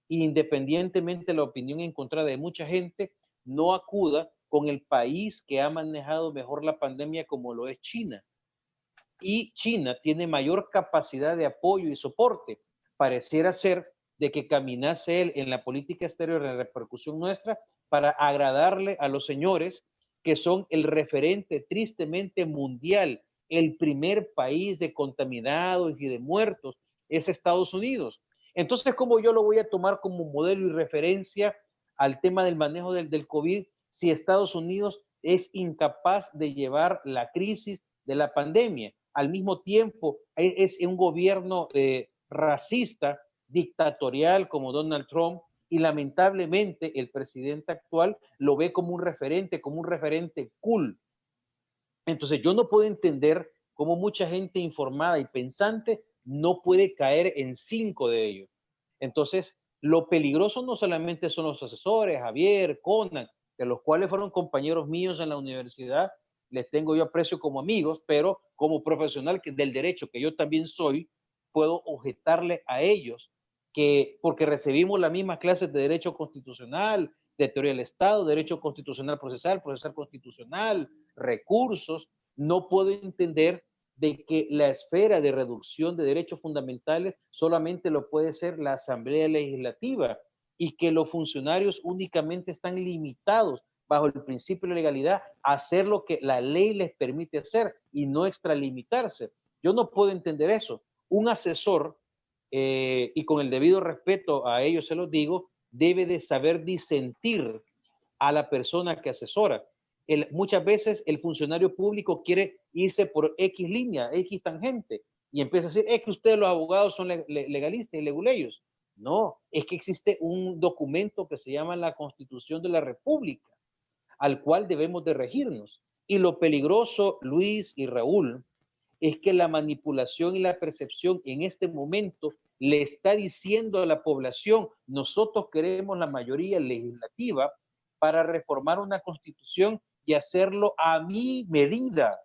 independientemente de la opinión encontrada de mucha gente, no acuda con el país que ha manejado mejor la pandemia como lo es China. Y China tiene mayor capacidad de apoyo y soporte. Pareciera ser de que caminase él en la política exterior, en la repercusión nuestra, para agradarle a los señores que son el referente tristemente mundial. El primer país de contaminados y de muertos es Estados Unidos. Entonces, ¿cómo yo lo voy a tomar como modelo y referencia al tema del manejo del COVID si Estados Unidos es incapaz de llevar la crisis de la pandemia? Al mismo tiempo, es un gobierno racista, dictatorial como Donald Trump, y lamentablemente el presidente actual lo ve como un referente cool. Entonces yo no puedo entender cómo mucha gente informada y pensante no puede caer en 5 de ellos. Entonces, lo peligroso no solamente son los asesores, Javier, Conan, de los cuales fueron compañeros míos en la universidad, les tengo yo aprecio como amigos, pero como profesional del derecho que yo también soy, puedo objetarle a ellos que porque recibimos las mismas clases de derecho constitucional, de teoría del Estado, derecho constitucional procesal, procesal constitucional, recursos, no puedo entender de que la esfera de reducción de derechos fundamentales solamente lo puede ser la Asamblea Legislativa y que los funcionarios únicamente están limitados bajo el principio de legalidad a hacer lo que la ley les permite hacer y no extralimitarse. Yo no puedo entender eso. Un asesor, y con el debido respeto a ellos se los digo, debe de saber disentir a la persona que asesora. Muchas veces el funcionario público quiere irse por X línea, X tangente, y empieza a decir, es que ustedes los abogados son legalistas y leguleyos. No, es que existe un documento que se llama la Constitución de la República, al cual debemos de regirnos. Y lo peligroso, Luis y Raúl, es que la manipulación y la percepción en este momento le está diciendo a la población, nosotros queremos la mayoría legislativa para reformar una constitución y hacerlo a mi medida,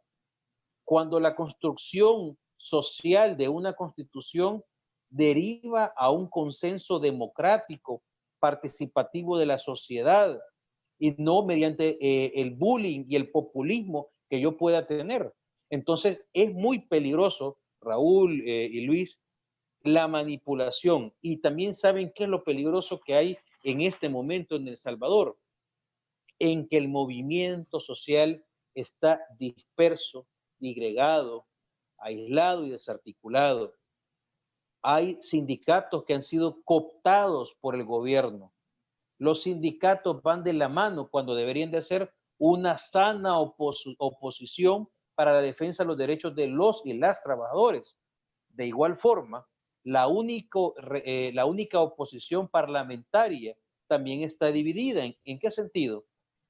cuando la construcción social de una constitución deriva a un consenso democrático, participativo de la sociedad, y no mediante el bullying y el populismo que yo pueda tener. Entonces, es muy peligroso, Raúl y Luis, la manipulación. Y también saben qué es lo peligroso que hay en este momento en El Salvador, en que el movimiento social está disperso, digregado, aislado y desarticulado. Hay sindicatos que han sido cooptados por el gobierno. Los sindicatos van de la mano cuando deberían de ser una sana oposición para la defensa de los derechos de los y las trabajadores. De igual forma, la única oposición parlamentaria también está dividida. ¿En qué sentido?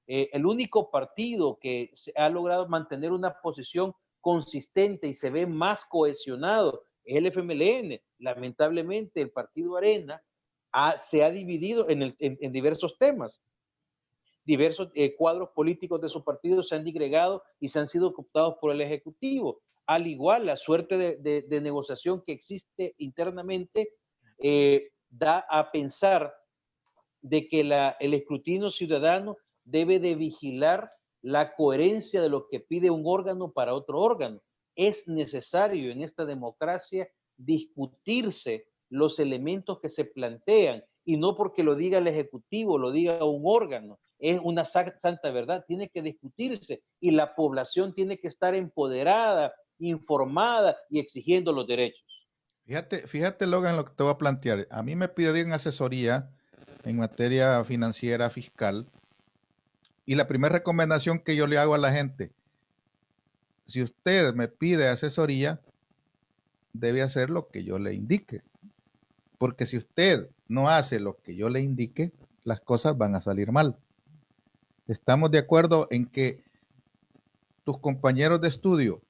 El único partido que ha logrado mantener una posición consistente y se ve más cohesionado es el FMLN. Lamentablemente, el partido Arena se ha dividido en diversos temas. Diversos cuadros políticos de su partido se han digregado y se han sido cooptados por el Ejecutivo. Al igual, la suerte de negociación que existe internamente da a pensar de que el escrutinio ciudadano debe de vigilar la coherencia de lo que pide un órgano para otro órgano. Es necesario en esta democracia discutirse los elementos que se plantean y no porque lo diga el Ejecutivo, lo diga un órgano. Es una santa verdad, tiene que discutirse y la población tiene que estar empoderada, informada y exigiendo los derechos. Fíjate, Logan, lo que te voy a plantear. A mí me piden asesoría en materia financiera, fiscal, y la primera recomendación que yo le hago a la gente, si usted me pide asesoría, debe hacer lo que yo le indique. Porque si usted no hace lo que yo le indique, las cosas van a salir mal. Estamos de acuerdo en que tus compañeros de estudio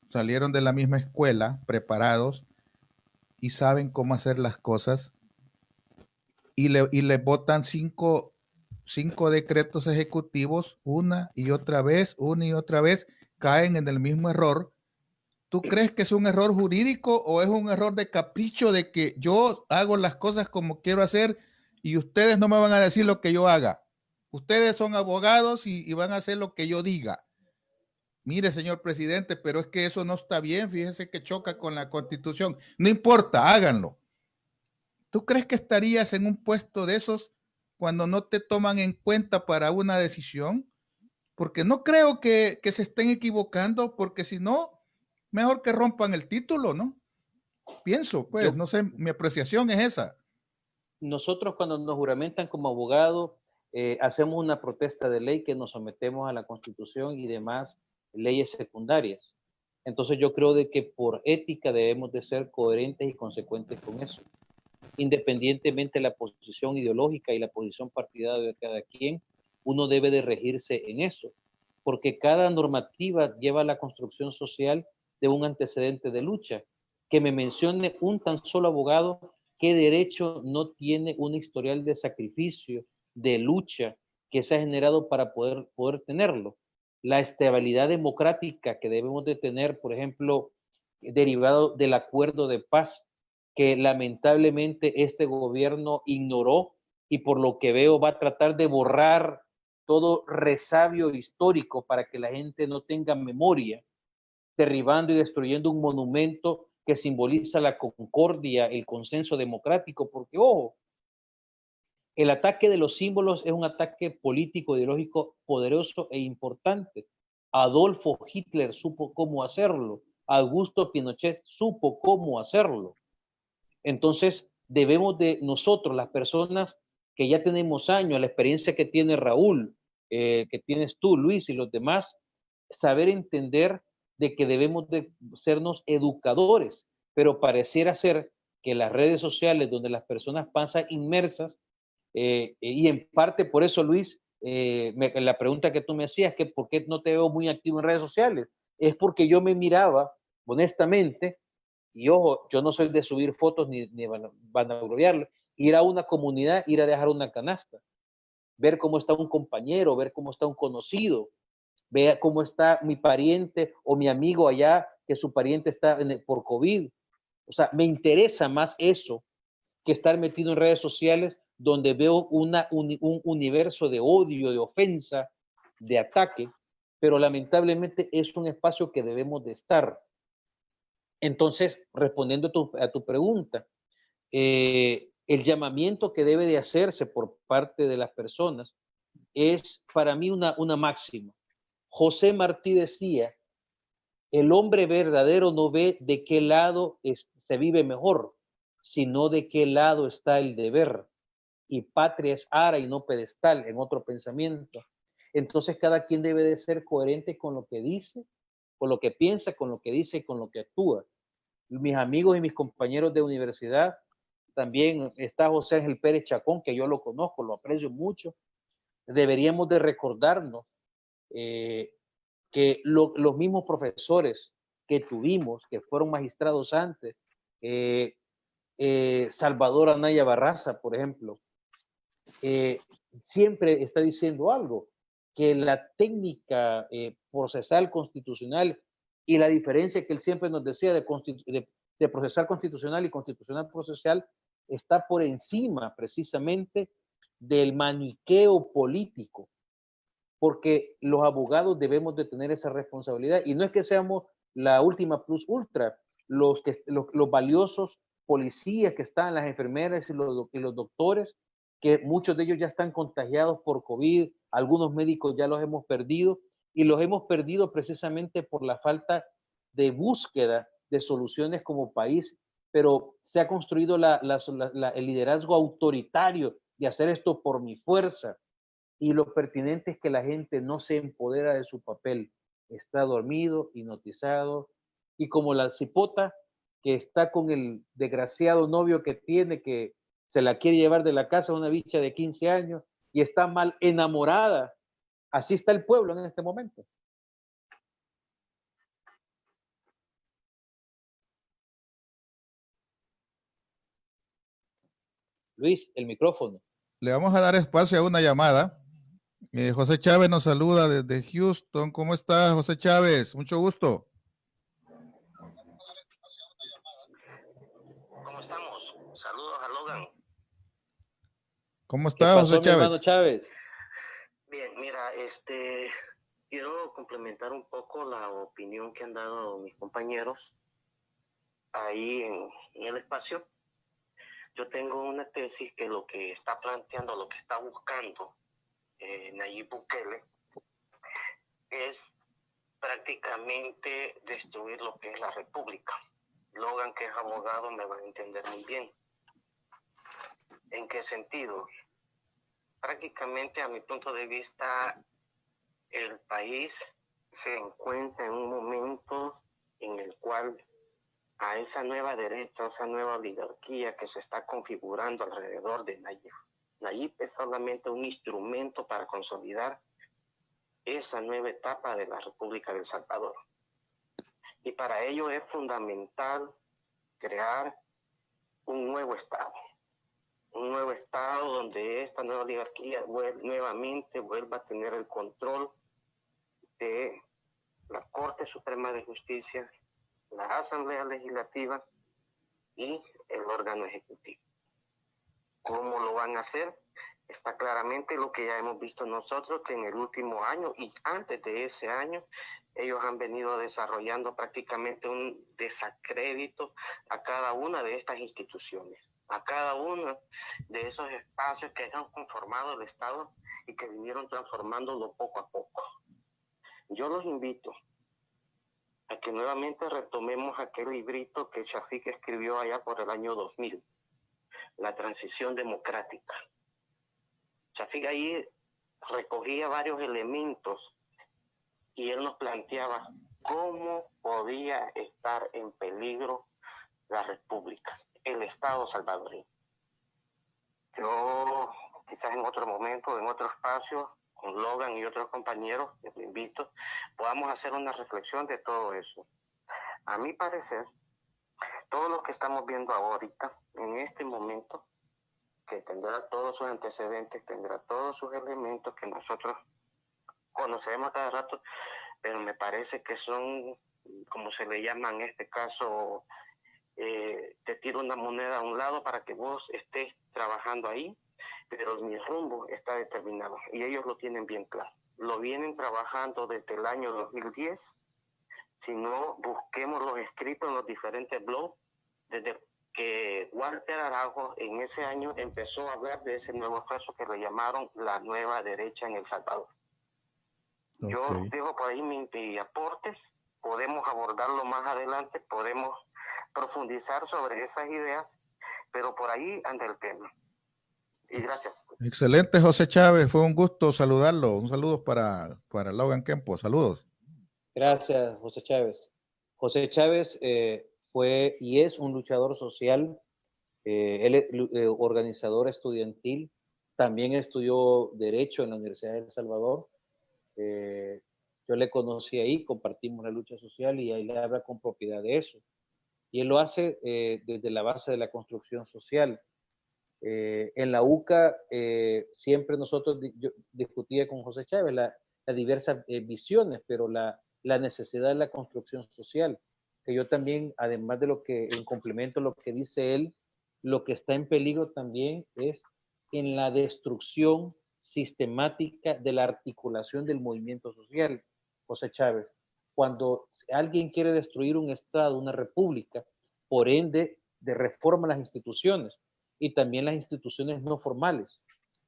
salieron de la misma escuela, preparados, y saben cómo hacer las cosas, y le votan cinco decretos ejecutivos una y otra vez, caen en el mismo error. ¿Tú crees que es un error jurídico o es un error de capricho de que yo hago las cosas como quiero hacer y ustedes no me van a decir lo que yo haga? ustedes son abogados y van a hacer lo que yo diga. Mire, señor presidente, pero es que eso no está bien, fíjese que choca con la Constitución. No importa, háganlo. ¿Tú crees que estarías en un puesto de esos cuando no te toman en cuenta para una decisión? Porque no creo que se estén equivocando, porque si no, mejor que rompan el título, ¿no? Pienso, pues, no sé, mi apreciación es esa. Nosotros cuando nos juramentan como abogados, hacemos una protesta de ley que nos sometemos a la Constitución y demás leyes secundarias. Entonces yo creo de que por ética debemos de ser coherentes y consecuentes con eso. Independientemente de la posición ideológica y la posición partidaria de cada quien, uno debe de regirse en eso, porque cada normativa lleva a la construcción social de un antecedente de lucha. Que me mencione un tan solo abogado qué derecho no tiene un historial de sacrificio, de lucha que se ha generado para poder tenerlo. La estabilidad democrática que debemos de tener, por ejemplo, derivado del acuerdo de paz que lamentablemente este gobierno ignoró y por lo que veo va a tratar de borrar todo resabio histórico para que la gente no tenga memoria, derribando y destruyendo un monumento que simboliza la concordia, el consenso democrático, porque ojo, el ataque de los símbolos es un ataque político, ideológico poderoso e importante. Adolfo Hitler supo cómo hacerlo, Augusto Pinochet supo cómo hacerlo. Entonces, debemos de nosotros, las personas que ya tenemos años, la experiencia que tiene Raúl, que tienes tú, Luis, y los demás, saber entender de que debemos de sernos educadores, pero pareciera ser que las redes sociales donde las personas pasan inmersas, y en parte por eso, Luis, la pregunta que tú me hacías, que por qué no te veo muy activo en redes sociales, es porque yo me miraba, honestamente, y ojo, yo no soy de subir fotos ni vanagloriarlo. Ir a una comunidad, ir a dejar una canasta, ver cómo está un compañero, ver cómo está un conocido, ver cómo está mi pariente o mi amigo allá, que su pariente está por COVID. O sea, me interesa más eso que estar metido en redes sociales donde veo un universo de odio, de ofensa, de ataque, pero lamentablemente es un espacio que debemos de estar. Entonces, respondiendo a tu pregunta, el llamamiento que debe de hacerse por parte de las personas es para mí una máxima. José Martí decía, el hombre verdadero no ve de qué lado se vive mejor, sino de qué lado está el deber. Y patria es ara y no pedestal, en otro pensamiento. Entonces cada quien debe de ser coherente con lo que dice, con lo que piensa, con lo que dice y con lo que actúa. Mis amigos y mis compañeros de universidad, también está José Ángel Pérez Chacón, que yo lo conozco, lo aprecio mucho. Deberíamos de recordarnos que los mismos profesores que tuvimos, que fueron magistrados antes, Salvador Anaya Barraza, por ejemplo, siempre está diciendo algo, que la técnica procesal constitucional y la diferencia que él siempre nos decía de procesal constitucional y constitucional procesal está por encima precisamente del maniqueo político, porque los abogados debemos de tener esa responsabilidad y no es que seamos la última plus ultra, los valiosos policías que están, las enfermeras y los doctores, que muchos de ellos ya están contagiados por COVID, algunos médicos ya los hemos perdido y los hemos perdido precisamente por la falta de búsqueda de soluciones como país, pero se ha construido el liderazgo autoritario de hacer esto por mi fuerza, y lo pertinente es que la gente no se empodera de su papel, está dormido, hipnotizado, y como la cipota que está con el desgraciado novio que tiene, que se la quiere llevar de la casa, una bicha de 15 años, y está mal enamorada. Así está el pueblo en este momento. Luis, el micrófono. Le vamos a dar espacio a una llamada. José Chávez nos saluda desde Houston. ¿Cómo está, José Chávez? Mucho gusto. ¿Cómo estamos? Saludos a Logan. ¿Cómo está, José Chávez? Hermano Chávez? Bien, mira, quiero complementar un poco la opinión que han dado mis compañeros ahí en el espacio. Yo tengo una tesis que lo que está planteando, lo que está buscando Nayib Bukele es prácticamente destruir lo que es la república. Logan, que es abogado, me va a entender muy bien. ¿En qué sentido? Prácticamente, a mi punto de vista, el país se encuentra en un momento en el cual a esa nueva derecha, esa nueva oligarquía que se está configurando alrededor de Nayib. Nayib es solamente un instrumento para consolidar esa nueva etapa de la República de El Salvador. Y para ello es fundamental crear un nuevo Estado donde esta nueva oligarquía nuevamente vuelva a tener el control de la Corte Suprema de Justicia, la Asamblea Legislativa y el órgano ejecutivo. ¿Cómo lo van a hacer? Está claramente lo que ya hemos visto nosotros, que en el último año y antes de ese año, ellos han venido desarrollando prácticamente un desacrédito a cada una de estas instituciones, a cada uno de esos espacios que han conformado el Estado y que vinieron transformándolo poco a poco. Yo los invito a que nuevamente retomemos aquel librito que Shafik escribió allá por el año 2000, La transición democrática. Shafik ahí recogía varios elementos y él nos planteaba cómo podía estar en peligro la República, el Estado salvadoreño. Yo quizás en otro momento, en otro espacio, con Logan y otros compañeros, les invito, podamos hacer una reflexión de todo eso. A mi parecer, todo lo que estamos viendo ahorita, en este momento, que tendrá todos sus antecedentes, tendrá todos sus elementos que nosotros conocemos a cada rato, pero me parece que son, como se le llama en este caso, te tiro una moneda a un lado para que vos estés trabajando ahí, pero mi rumbo está determinado y ellos lo tienen bien claro. Lo vienen trabajando desde el año 2010. Si no, busquemos los escritos en los diferentes blogs, desde que Walter Araujo en ese año empezó a hablar de ese nuevo esfuerzo que le llamaron la nueva derecha en El Salvador. Okay. Yo dejo por ahí mi aporte, podemos abordarlo más adelante, podemos profundizar sobre esas ideas, pero por ahí anda el tema. Y gracias. Excelente, José Chávez, fue un gusto saludarlo. Un saludo para Logan Kempo, saludos. Gracias, José Chávez. José Chávez fue y es un luchador social, él es organizador estudiantil, también estudió Derecho en la Universidad de El Salvador. Yo le conocí ahí, compartimos la lucha social y ahí le habla con propiedad de eso. Y él lo hace desde la base de la construcción social. En la UCA siempre nosotros, yo discutía con José Chávez las diversas visiones, pero la necesidad de la construcción social, que yo también, además de lo que, en complemento a lo que dice él, lo que está en peligro también es en la destrucción sistemática de la articulación del movimiento social, José Chávez. Cuando alguien quiere destruir un Estado, una república, por ende, de reforma a las instituciones, y también las instituciones no formales,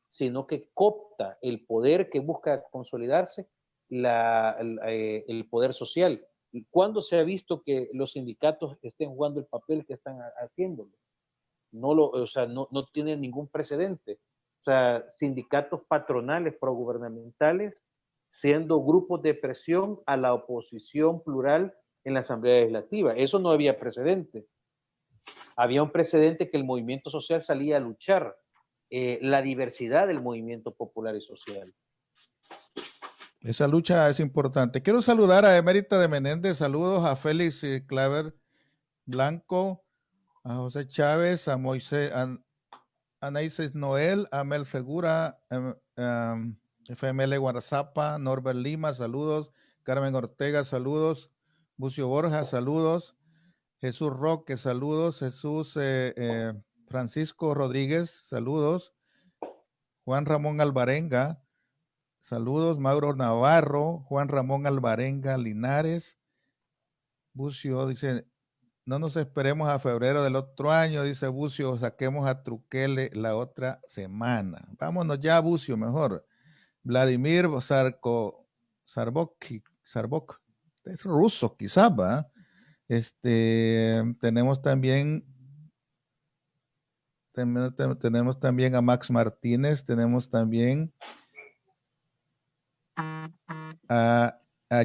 sino que coopta el poder que busca consolidarse, el poder social. ¿Cuándo se ha visto que los sindicatos estén jugando el papel que están haciéndolo? No tienen ningún precedente. O sea, sindicatos patronales progubernamentales siendo grupos de presión a la oposición plural en la Asamblea Legislativa. Eso no había precedente. Había un precedente que el movimiento social salía a luchar, la diversidad del movimiento popular y social. Esa lucha es importante. Quiero saludar a Emérita de Menéndez, saludos a Félix Claver Blanco, a José Chávez, a Moisés, a Neises Noel, a Mel Segura, FML Guarazapa, Norbert Lima, saludos, Carmen Ortega, saludos, Bucio Borja, saludos, Jesús Roque, saludos, Jesús Francisco Rodríguez, saludos, Juan Ramón Alvarenga, Saludos, Mauro Navarro, Juan Ramón Alvarenga Linares. Bucio dice, no nos esperemos a febrero del otro año, dice Bucio, saquemos a Trukele la otra semana. Vámonos ya, Bucio, mejor. Vladimir Sarbok, es ruso, quizás, ¿va? Tenemos también a Max Martínez, tenemos también a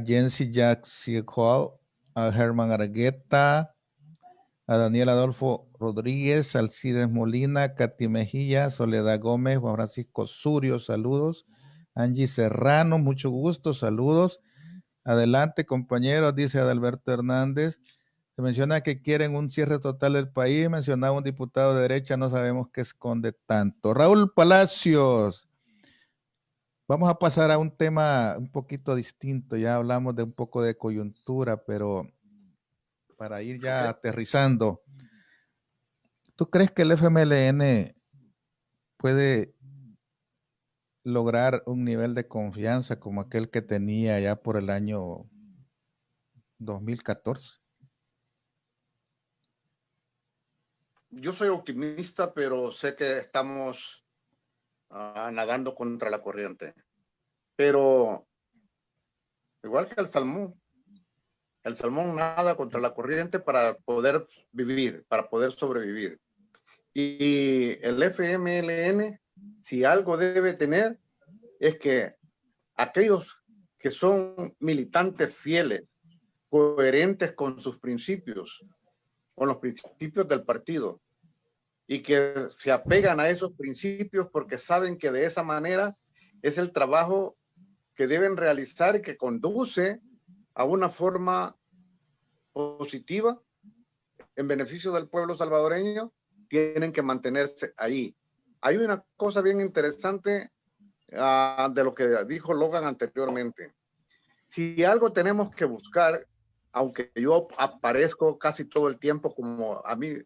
Jensi Jackson Hall, a Germán Argueta, a Daniel Adolfo Rodríguez, Alcides Molina, Katy Mejía, Soledad Gómez, Juan Francisco Surio, saludos. Angie Serrano, mucho gusto, saludos. Adelante, compañeros, dice Adalberto Hernández. Se menciona que quieren un cierre total del país. Mencionaba un diputado de derecha, no sabemos qué esconde tanto. Raúl Palacios. Vamos a pasar a un tema un poquito distinto. Ya hablamos de un poco de coyuntura, pero para ir ya aterrizando. ¿Tú crees que el FMLN puede lograr un nivel de confianza como aquel que tenía ya por el año 2014? Yo soy optimista, pero sé que estamos nadando contra la corriente. Pero igual que el salmón nada contra la corriente para poder vivir, para poder sobrevivir. Y el FMLN, si algo debe tener, es que aquellos que son militantes fieles, coherentes con sus principios, con los principios del partido, y que se apegan a esos principios porque saben que de esa manera es el trabajo que deben realizar y que conduce a una forma positiva en beneficio del pueblo salvadoreño, tienen que mantenerse ahí. Hay una cosa bien interesante de lo que dijo Logan anteriormente. Si algo tenemos que buscar, aunque yo aparezco casi todo el tiempo como a mí,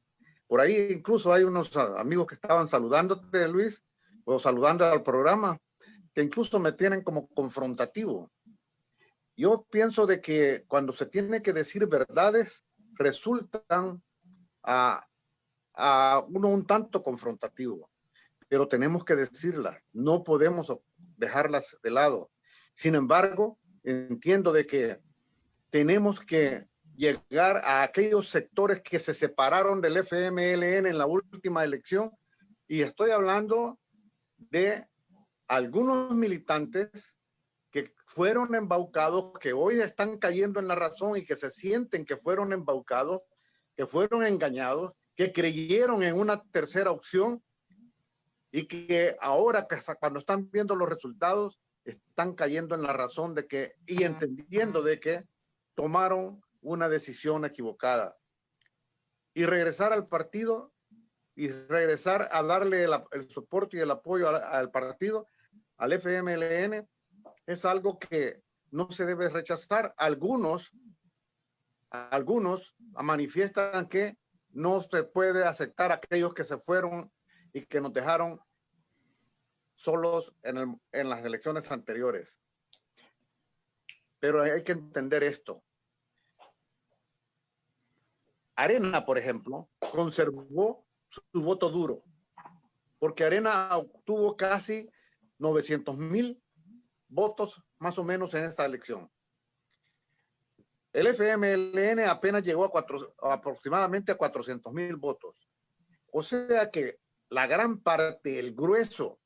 por ahí incluso hay unos amigos que estaban saludándote, Luis, o saludando al programa, que incluso me tienen como confrontativo. Yo pienso de que cuando se tiene que decir verdades, resultan a uno un tanto confrontativo, pero tenemos que decirlas, no podemos dejarlas de lado. Sin embargo, entiendo de que tenemos que llegar a aquellos sectores que se separaron del FMLN en la última elección, y estoy hablando de algunos militantes que fueron embaucados, que hoy están cayendo en la razón y que se sienten que fueron embaucados, que fueron engañados, que creyeron en una tercera opción y que ahora cuando están viendo los resultados están cayendo en la razón de que y entendiendo de que tomaron una decisión equivocada. Y regresar al partido y regresar a darle el soporte y el apoyo al partido, al FMLN, es algo que no se debe rechazar. Algunos manifiestan que no se puede aceptar a aquellos que se fueron y que nos dejaron solos en las elecciones anteriores. Pero hay que entender esto. Arena, por ejemplo, conservó su voto duro, porque Arena obtuvo casi 900,000 votos más o menos en esta elección. El FMLN apenas llegó aproximadamente a 400,000 votos. O sea que la gran parte, el grueso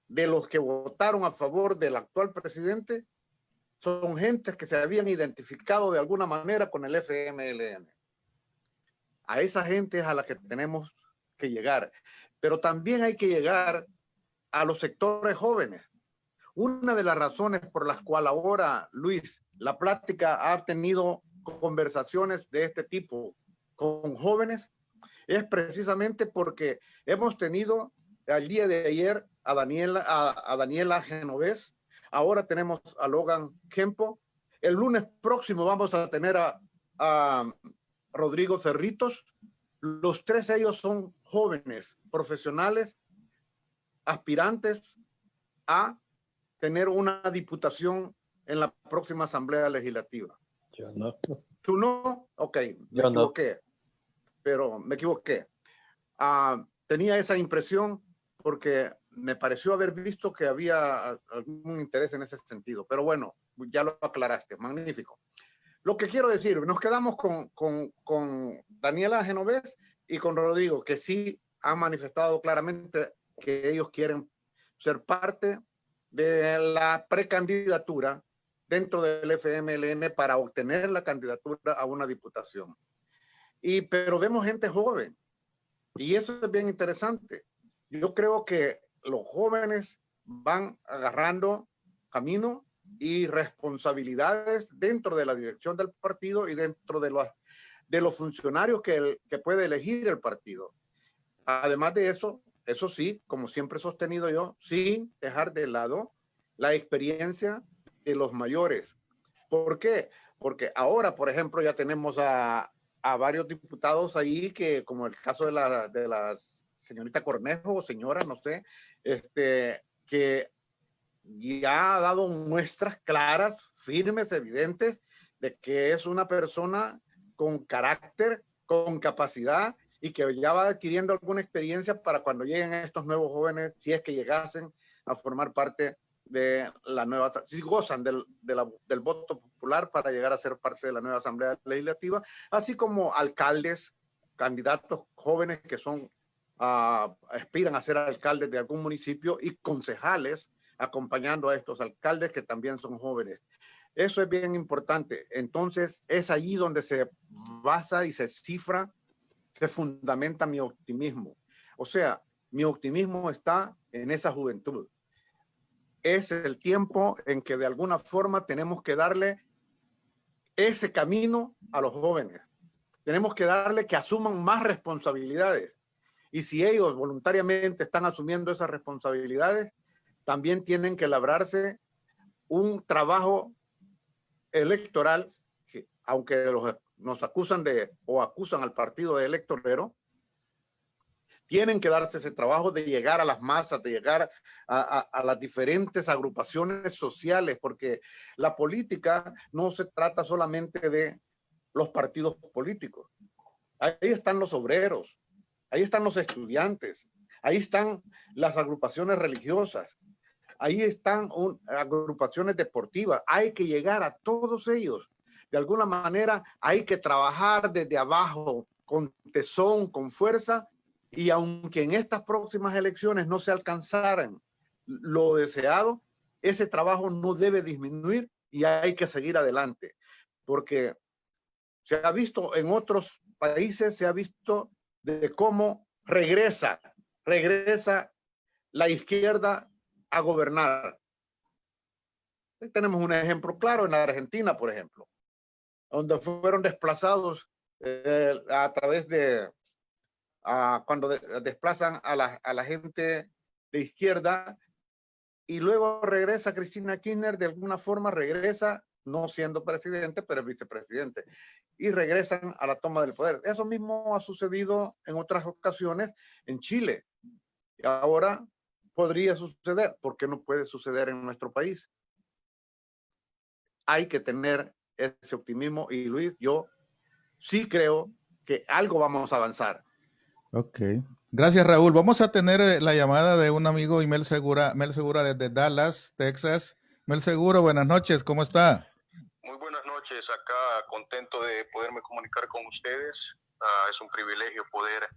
de los que votaron a favor del actual presidente son gentes que se habían identificado de alguna manera con el FMLN. A esa gente es a la que tenemos que llegar. Pero también hay que llegar a los sectores jóvenes. Una de las razones por las cuales ahora, Luis, la plática ha tenido conversaciones de este tipo con jóvenes es precisamente porque hemos tenido el día de ayer a Daniela Genovés, ahora tenemos a Logan Kempo, el lunes próximo vamos a tener a Rodrigo Cerritos. Los tres ellos son jóvenes, profesionales, aspirantes a tener una diputación en la próxima Asamblea Legislativa? Yo no. ¿Tú no? Ok, me Yo no. equivoqué, pero me equivoqué. Tenía esa impresión porque me pareció haber visto que había algún interés en ese sentido, pero bueno, ya lo aclaraste, magnífico. Lo que quiero decir, nos quedamos con Daniela Genovés y con Rodrigo, que sí han manifestado claramente que ellos quieren ser parte de la precandidatura dentro del FMLN para obtener la candidatura a una diputación. Pero vemos gente joven y eso es bien interesante. Yo creo que los jóvenes van agarrando camino y responsabilidades dentro de la dirección del partido y dentro de los funcionarios que puede elegir el partido. Además de eso sí, como siempre he sostenido yo, sin dejar de lado la experiencia de los mayores. ¿Por qué? Porque ahora, por ejemplo, ya tenemos a varios diputados ahí que, como el caso de la señorita Cornejo o señora, no sé, que ya ha dado muestras claras, firmes, evidentes, de que es una persona con carácter, con capacidad y que ya va adquiriendo alguna experiencia para cuando lleguen estos nuevos jóvenes, si es que llegasen a formar parte de la nueva, si gozan del voto popular para llegar a ser parte de la nueva Asamblea Legislativa, así como alcaldes, candidatos jóvenes que aspiran a ser alcaldes de algún municipio y concejales acompañando a estos alcaldes que también son jóvenes. Eso es bien importante. Entonces, es allí donde se basa y se cifra, se fundamenta mi optimismo. O sea, mi optimismo está en esa juventud. Es el tiempo en que de alguna forma tenemos que darle ese camino a los jóvenes. Tenemos que darle que asuman más responsabilidades. Y si ellos voluntariamente están asumiendo esas responsabilidades, también tienen que labrarse un trabajo electoral, que, aunque nos acusan acusan al partido de electorero, tienen que darse ese trabajo de llegar a las masas, de llegar a las diferentes agrupaciones sociales, porque la política no se trata solamente de los partidos políticos. Ahí están los obreros, ahí están los estudiantes, ahí están las agrupaciones religiosas, ahí están agrupaciones deportivas. Hay que llegar a todos ellos. De alguna manera hay que trabajar desde abajo, con tesón, con fuerza, y aunque en estas próximas elecciones no se alcanzaran lo deseado, ese trabajo no debe disminuir y hay que seguir adelante. Porque se ha visto en otros países, se ha visto de cómo regresa la izquierda a gobernar. Tenemos un ejemplo claro en la Argentina, por ejemplo, donde fueron desplazados a través de cuando desplazan a la gente de izquierda y luego regresa Cristina Kirchner, de alguna forma regresa, no siendo presidente, pero vicepresidente, y regresan a la toma del poder. Eso mismo ha sucedido en otras ocasiones en Chile. Y ahora podría suceder. ¿Por qué no puede suceder en nuestro país? Hay que tener ese optimismo y Luis, yo sí creo que algo vamos a avanzar. Ok. Gracias, Raúl. Vamos a tener la llamada de un amigo, Mel Segura desde Dallas, Texas. Mel Segura, buenas noches, ¿cómo está? Muy buenas noches, acá contento de poderme comunicar con ustedes. Es un privilegio poder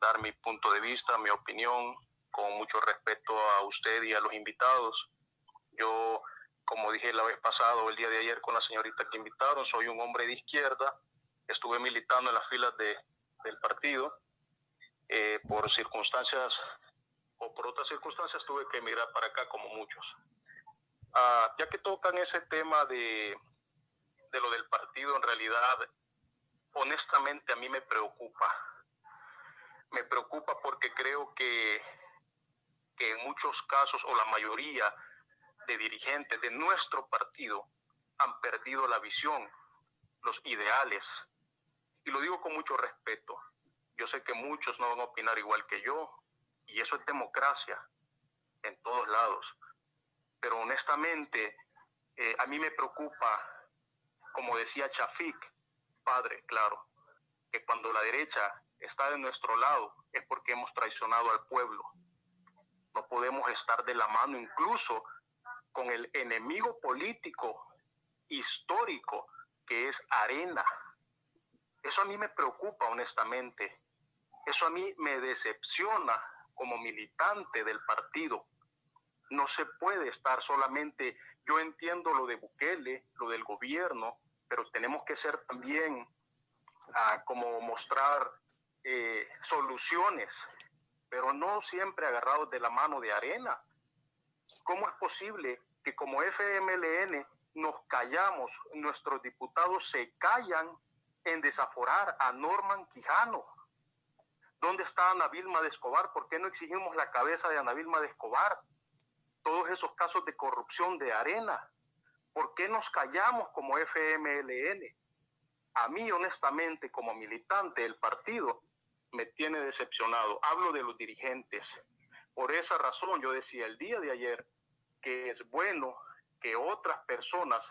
dar mi punto de vista, mi opinión, con mucho respeto a usted y a los invitados. Yo, como dije la vez pasada o el día de ayer con la señorita que invitaron, soy un hombre de izquierda. Estuve militando en las filas del partido. Por circunstancias o por otras circunstancias tuve que emigrar para acá como muchos. Ya que tocan ese tema de lo del partido, en realidad, honestamente a mí me preocupa. Me preocupa porque creo que en muchos casos, o la mayoría de dirigentes de nuestro partido han perdido la visión, los ideales. Y lo digo con mucho respeto. Yo sé que muchos no van a opinar igual que yo, y eso es democracia en todos lados. pero honestamente a mí me preocupa, como decía Chafik, padre, claro, que cuando la derecha está de nuestro lado es porque hemos traicionado al pueblo. No podemos estar de la mano incluso con el enemigo político histórico que es Arena. Eso a mí me preocupa honestamente. Eso a mí me decepciona como militante del partido. No se puede estar solamente, yo entiendo lo de Bukele, lo del gobierno, pero tenemos que ser también como mostrar soluciones, pero no siempre agarrados de la mano de Arena. ¿Cómo es posible que como FMLN nos callamos, nuestros diputados se callan en desaforar a Norman Quijano? ¿Dónde está Ana Vilma de Escobar? ¿Por qué no exigimos la cabeza de Ana Vilma de Escobar? Todos esos casos de corrupción de Arena. ¿Por qué nos callamos como FMLN? A mí, honestamente, como militante del partido, me tiene decepcionado. Hablo de los dirigentes. Por esa razón, yo decía el día de ayer que es bueno que otras personas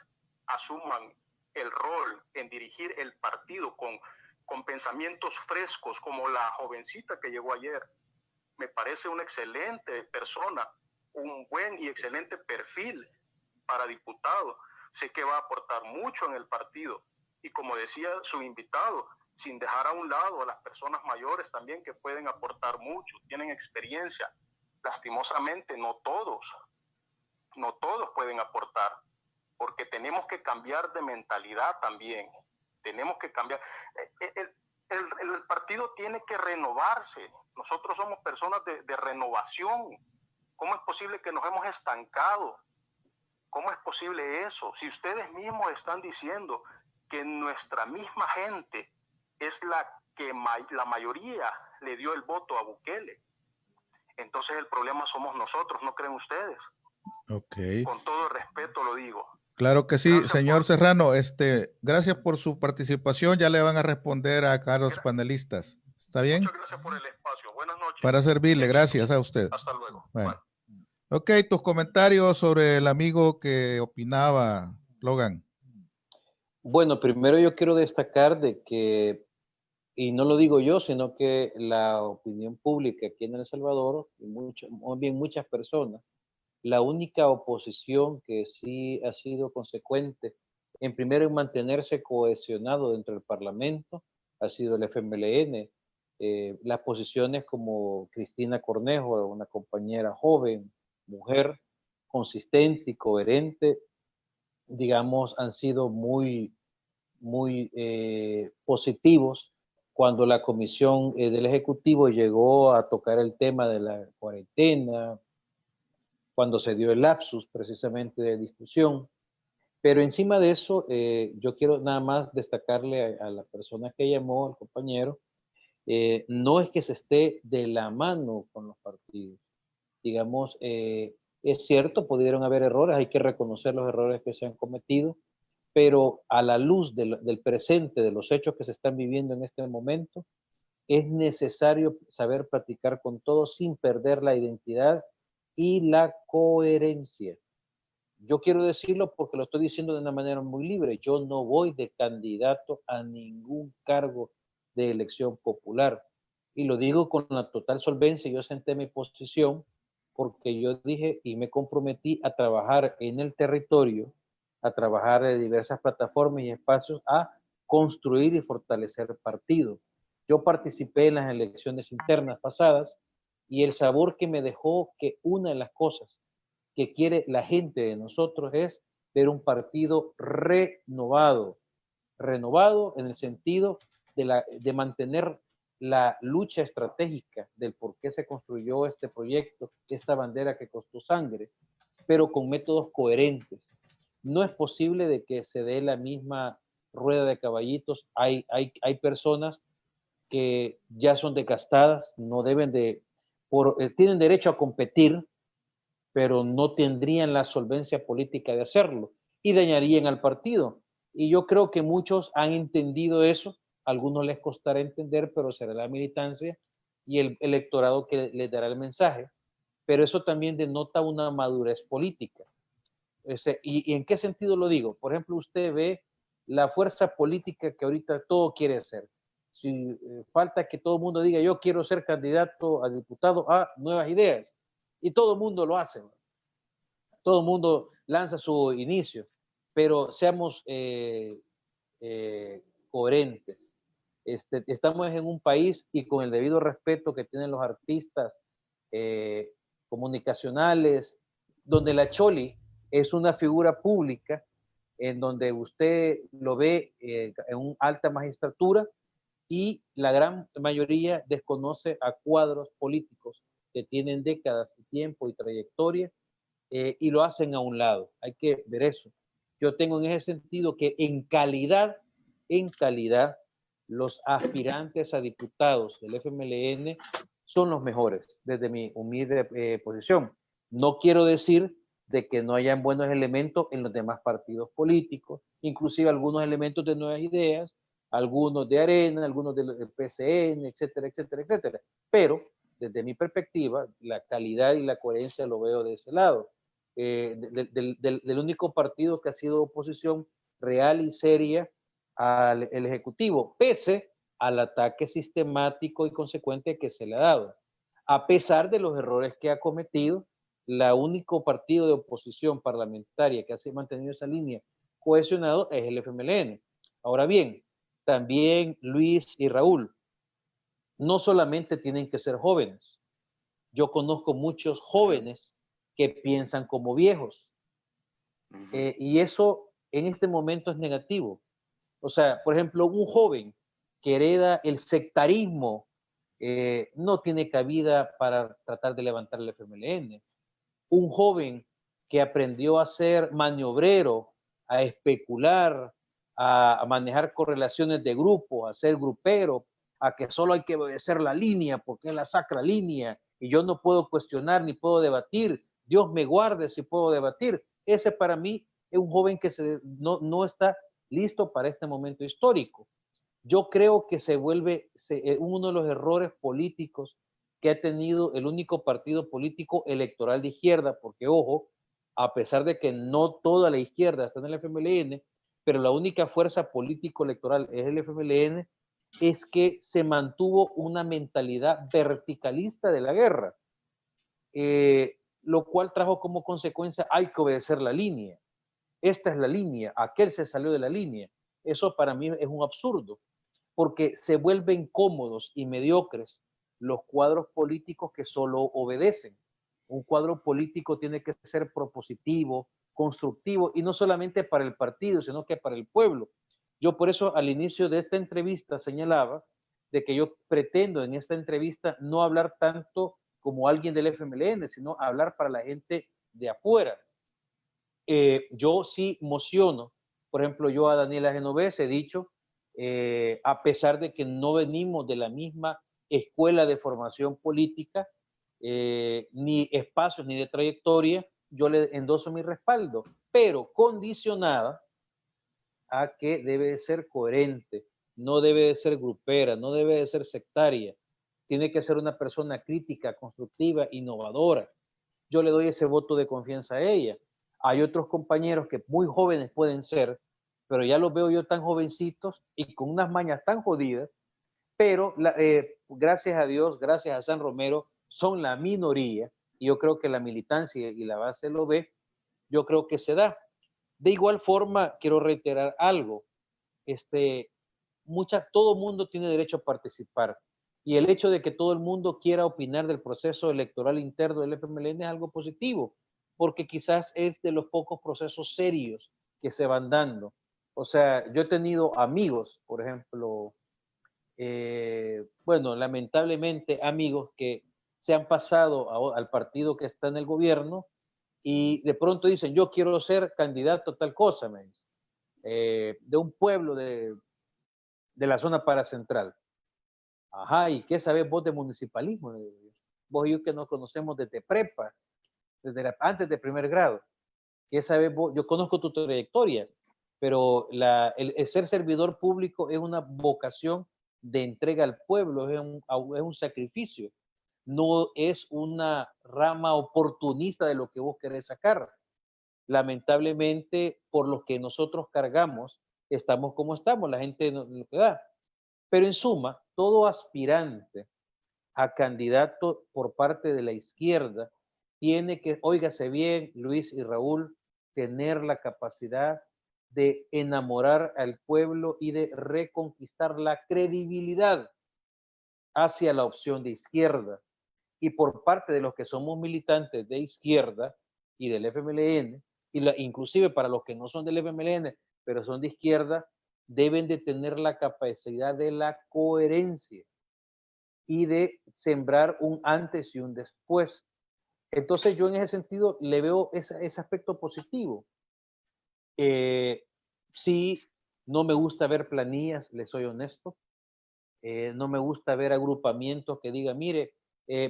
asuman el rol en dirigir el partido con pensamientos frescos, como la jovencita que llegó ayer. Me parece una excelente persona, un buen y excelente perfil para diputado. Sé que va a aportar mucho en el partido. Y como decía su invitado, sin dejar a un lado a las personas mayores también que pueden aportar mucho, tienen experiencia. Lastimosamente, no todos pueden aportar, porque tenemos que cambiar de mentalidad también. Tenemos que cambiar. El partido tiene que renovarse. Nosotros somos personas de renovación. ¿Cómo es posible que nos hemos estancado? ¿Cómo es posible eso? Si ustedes mismos están diciendo que nuestra misma gente es la que la mayoría le dio el voto a Bukele, entonces el problema somos nosotros, ¿no creen ustedes? Ok. Con todo respeto lo digo. Claro que sí, Gracias señor Serrano, gracias por su participación. Ya le van a responder acá a los panelistas. ¿Está bien? Muchas gracias por el espacio. Buenas noches. Para servirle, Éxitos. gracias a usted. Hasta luego. Bueno. Bye. Ok, tus comentarios sobre el amigo que opinaba, Logan. Bueno, primero yo quiero destacar de que, y no lo digo yo, sino que la opinión pública aquí en El Salvador, y muchas personas, la única oposición que sí ha sido consecuente, en primero en mantenerse cohesionado dentro del Parlamento, ha sido el FMLN. Las posiciones como Cristina Cornejo, una compañera joven, mujer, consistente y coherente, digamos, han sido muy positivos cuando la comisión del Ejecutivo llegó a tocar el tema de la cuarentena, cuando se dio el lapsus precisamente de discusión. Pero encima de eso, yo quiero nada más destacarle a la persona que llamó, al compañero, no es que se esté de la mano con los partidos. Digamos, es cierto, pudieron haber errores, hay que reconocer los errores que se han cometido, pero a la luz del presente, de los hechos que se están viviendo en este momento, es necesario saber practicar con todos sin perder la identidad y la coherencia. Yo quiero decirlo porque lo estoy diciendo de una manera muy libre. Yo no voy de candidato a ningún cargo de elección popular. Y lo digo con la total solvencia. Yo senté mi posición porque yo dije y me comprometí a trabajar en el territorio, a trabajar en diversas plataformas y espacios, a construir y fortalecer partidos. Yo participé en las elecciones internas pasadas y el sabor que me dejó que una de las cosas que quiere la gente de nosotros es ver un partido renovado en el sentido de mantener la lucha estratégica del por qué se construyó este proyecto, esta bandera que costó sangre, pero con métodos coherentes. No es posible de que se dé la misma rueda de caballitos. Hay personas que ya son desgastadas, no deben tienen derecho a competir, pero no tendrían la solvencia política de hacerlo y dañarían al partido. Y yo creo que muchos han entendido eso, a algunos les costará entender, pero será la militancia y el electorado que les dará el mensaje. Pero eso también denota una madurez política. ¿Y en qué sentido lo digo? Por ejemplo, usted ve la fuerza política que ahorita todo quiere ser. Si falta que todo el mundo diga yo quiero ser candidato a diputado a Nuevas Ideas, y todo el mundo lo hace, ¿no? Todo el mundo lanza su inicio, pero seamos coherentes. Estamos en un país, y con el debido respeto que tienen los artistas comunicacionales, donde la Choli es una figura pública, en donde usted lo ve en una alta magistratura, y la gran mayoría desconoce a cuadros políticos que tienen décadas de tiempo y trayectoria, y lo hacen a un lado. Hay que ver eso. Yo tengo en ese sentido que en calidad, los aspirantes a diputados del FMLN son los mejores, desde mi humilde posición. No quiero decir de que no hayan buenos elementos en los demás partidos políticos, inclusive algunos elementos de Nuevas Ideas, algunos de Arena, algunos del PCN, etcétera, etcétera, etcétera. Pero, desde mi perspectiva, la calidad y la coherencia lo veo de ese lado. Del único partido que ha sido oposición real y seria al Ejecutivo, pese al ataque sistemático y consecuente que se le ha dado. A pesar de los errores que ha cometido, la único partido de oposición parlamentaria que ha mantenido esa línea cohesionado es el FMLN. Ahora bien, también Luis y Raúl, no solamente tienen que ser jóvenes. Yo conozco muchos jóvenes que piensan como viejos. Y eso en este momento es negativo. O sea, por ejemplo, un joven que hereda el sectarismo no tiene cabida para tratar de levantar el FMLN. Un joven que aprendió a ser maniobrero, a especular, a manejar correlaciones de grupo, a ser grupero, a que solo hay que obedecer la línea porque es la sacra línea y yo no puedo cuestionar ni puedo debatir, Dios me guarde si puedo debatir. Ese para mí es un joven que no está listo para este momento histórico. Yo creo que se vuelve uno de los errores políticos que ha tenido el único partido político electoral de izquierda, porque ojo, a pesar de que no toda la izquierda está en el FMLN, pero la única fuerza político electoral es el FMLN, es que se mantuvo una mentalidad verticalista de la guerra, lo cual trajo como consecuencia hay que obedecer la línea. Esta es la línea, aquel se salió de la línea. Eso para mí es un absurdo, porque se vuelven cómodos y mediocres los cuadros políticos que solo obedecen. Un cuadro político tiene que ser propositivo, constructivo, y no solamente para el partido, sino que para el pueblo. Yo por eso al inicio de esta entrevista señalaba de que yo pretendo en esta entrevista no hablar tanto como alguien del FMLN, sino hablar para la gente de afuera. Yo sí mociono, por ejemplo, yo a Daniela Genovés he dicho, a pesar de que no venimos de la misma escuela de formación política, ni espacios ni de trayectoria, yo le endoso mi respaldo, pero condicionada a que debe de ser coherente, no debe de ser grupera, no debe de ser sectaria, tiene que ser una persona crítica, constructiva, innovadora. Yo le doy ese voto de confianza a ella. Hay otros compañeros que muy jóvenes pueden ser, pero ya los veo yo tan jovencitos y con unas mañas tan jodidas, pero gracias a Dios, gracias a San Romero, son la minoría, y yo creo que la militancia y la base lo ve, yo creo que se da. De igual forma, quiero reiterar algo, todo mundo tiene derecho a participar, y el hecho de que todo el mundo quiera opinar del proceso electoral interno del FMLN es algo positivo, porque quizás es de los pocos procesos serios que se van dando. O sea, yo he tenido amigos, por ejemplo, bueno, lamentablemente amigos que se han pasado al partido que está en el gobierno y de pronto dicen, yo quiero ser candidato a tal cosa, me dice, de un pueblo de la zona paracentral. Ajá, ¿y qué sabes vos de municipalismo? Vos y yo que nos conocemos desde prepa, antes de primer grado. ¿Qué sabes vos? Yo conozco tu trayectoria, pero el ser servidor público es una vocación de entrega al pueblo, es un sacrificio, no es una rama oportunista de lo que vos querés sacar. lamentablemente, por los que nosotros cargamos, estamos como estamos, la gente no lo que da. Pero en suma, todo aspirante a candidato por parte de la izquierda tiene que, óigase bien, Luis y Raúl, tener la capacidad de enamorar al pueblo y de reconquistar la credibilidad hacia la opción de izquierda. Y por parte de los que somos militantes de izquierda y del FMLN, inclusive para los que no son del FMLN, pero son de izquierda, deben de tener la capacidad de la coherencia y de sembrar un antes y un después. Entonces yo en ese sentido le veo ese aspecto positivo. Sí, no me gusta ver planillas, les soy honesto. No me gusta ver agrupamientos que digan, mire,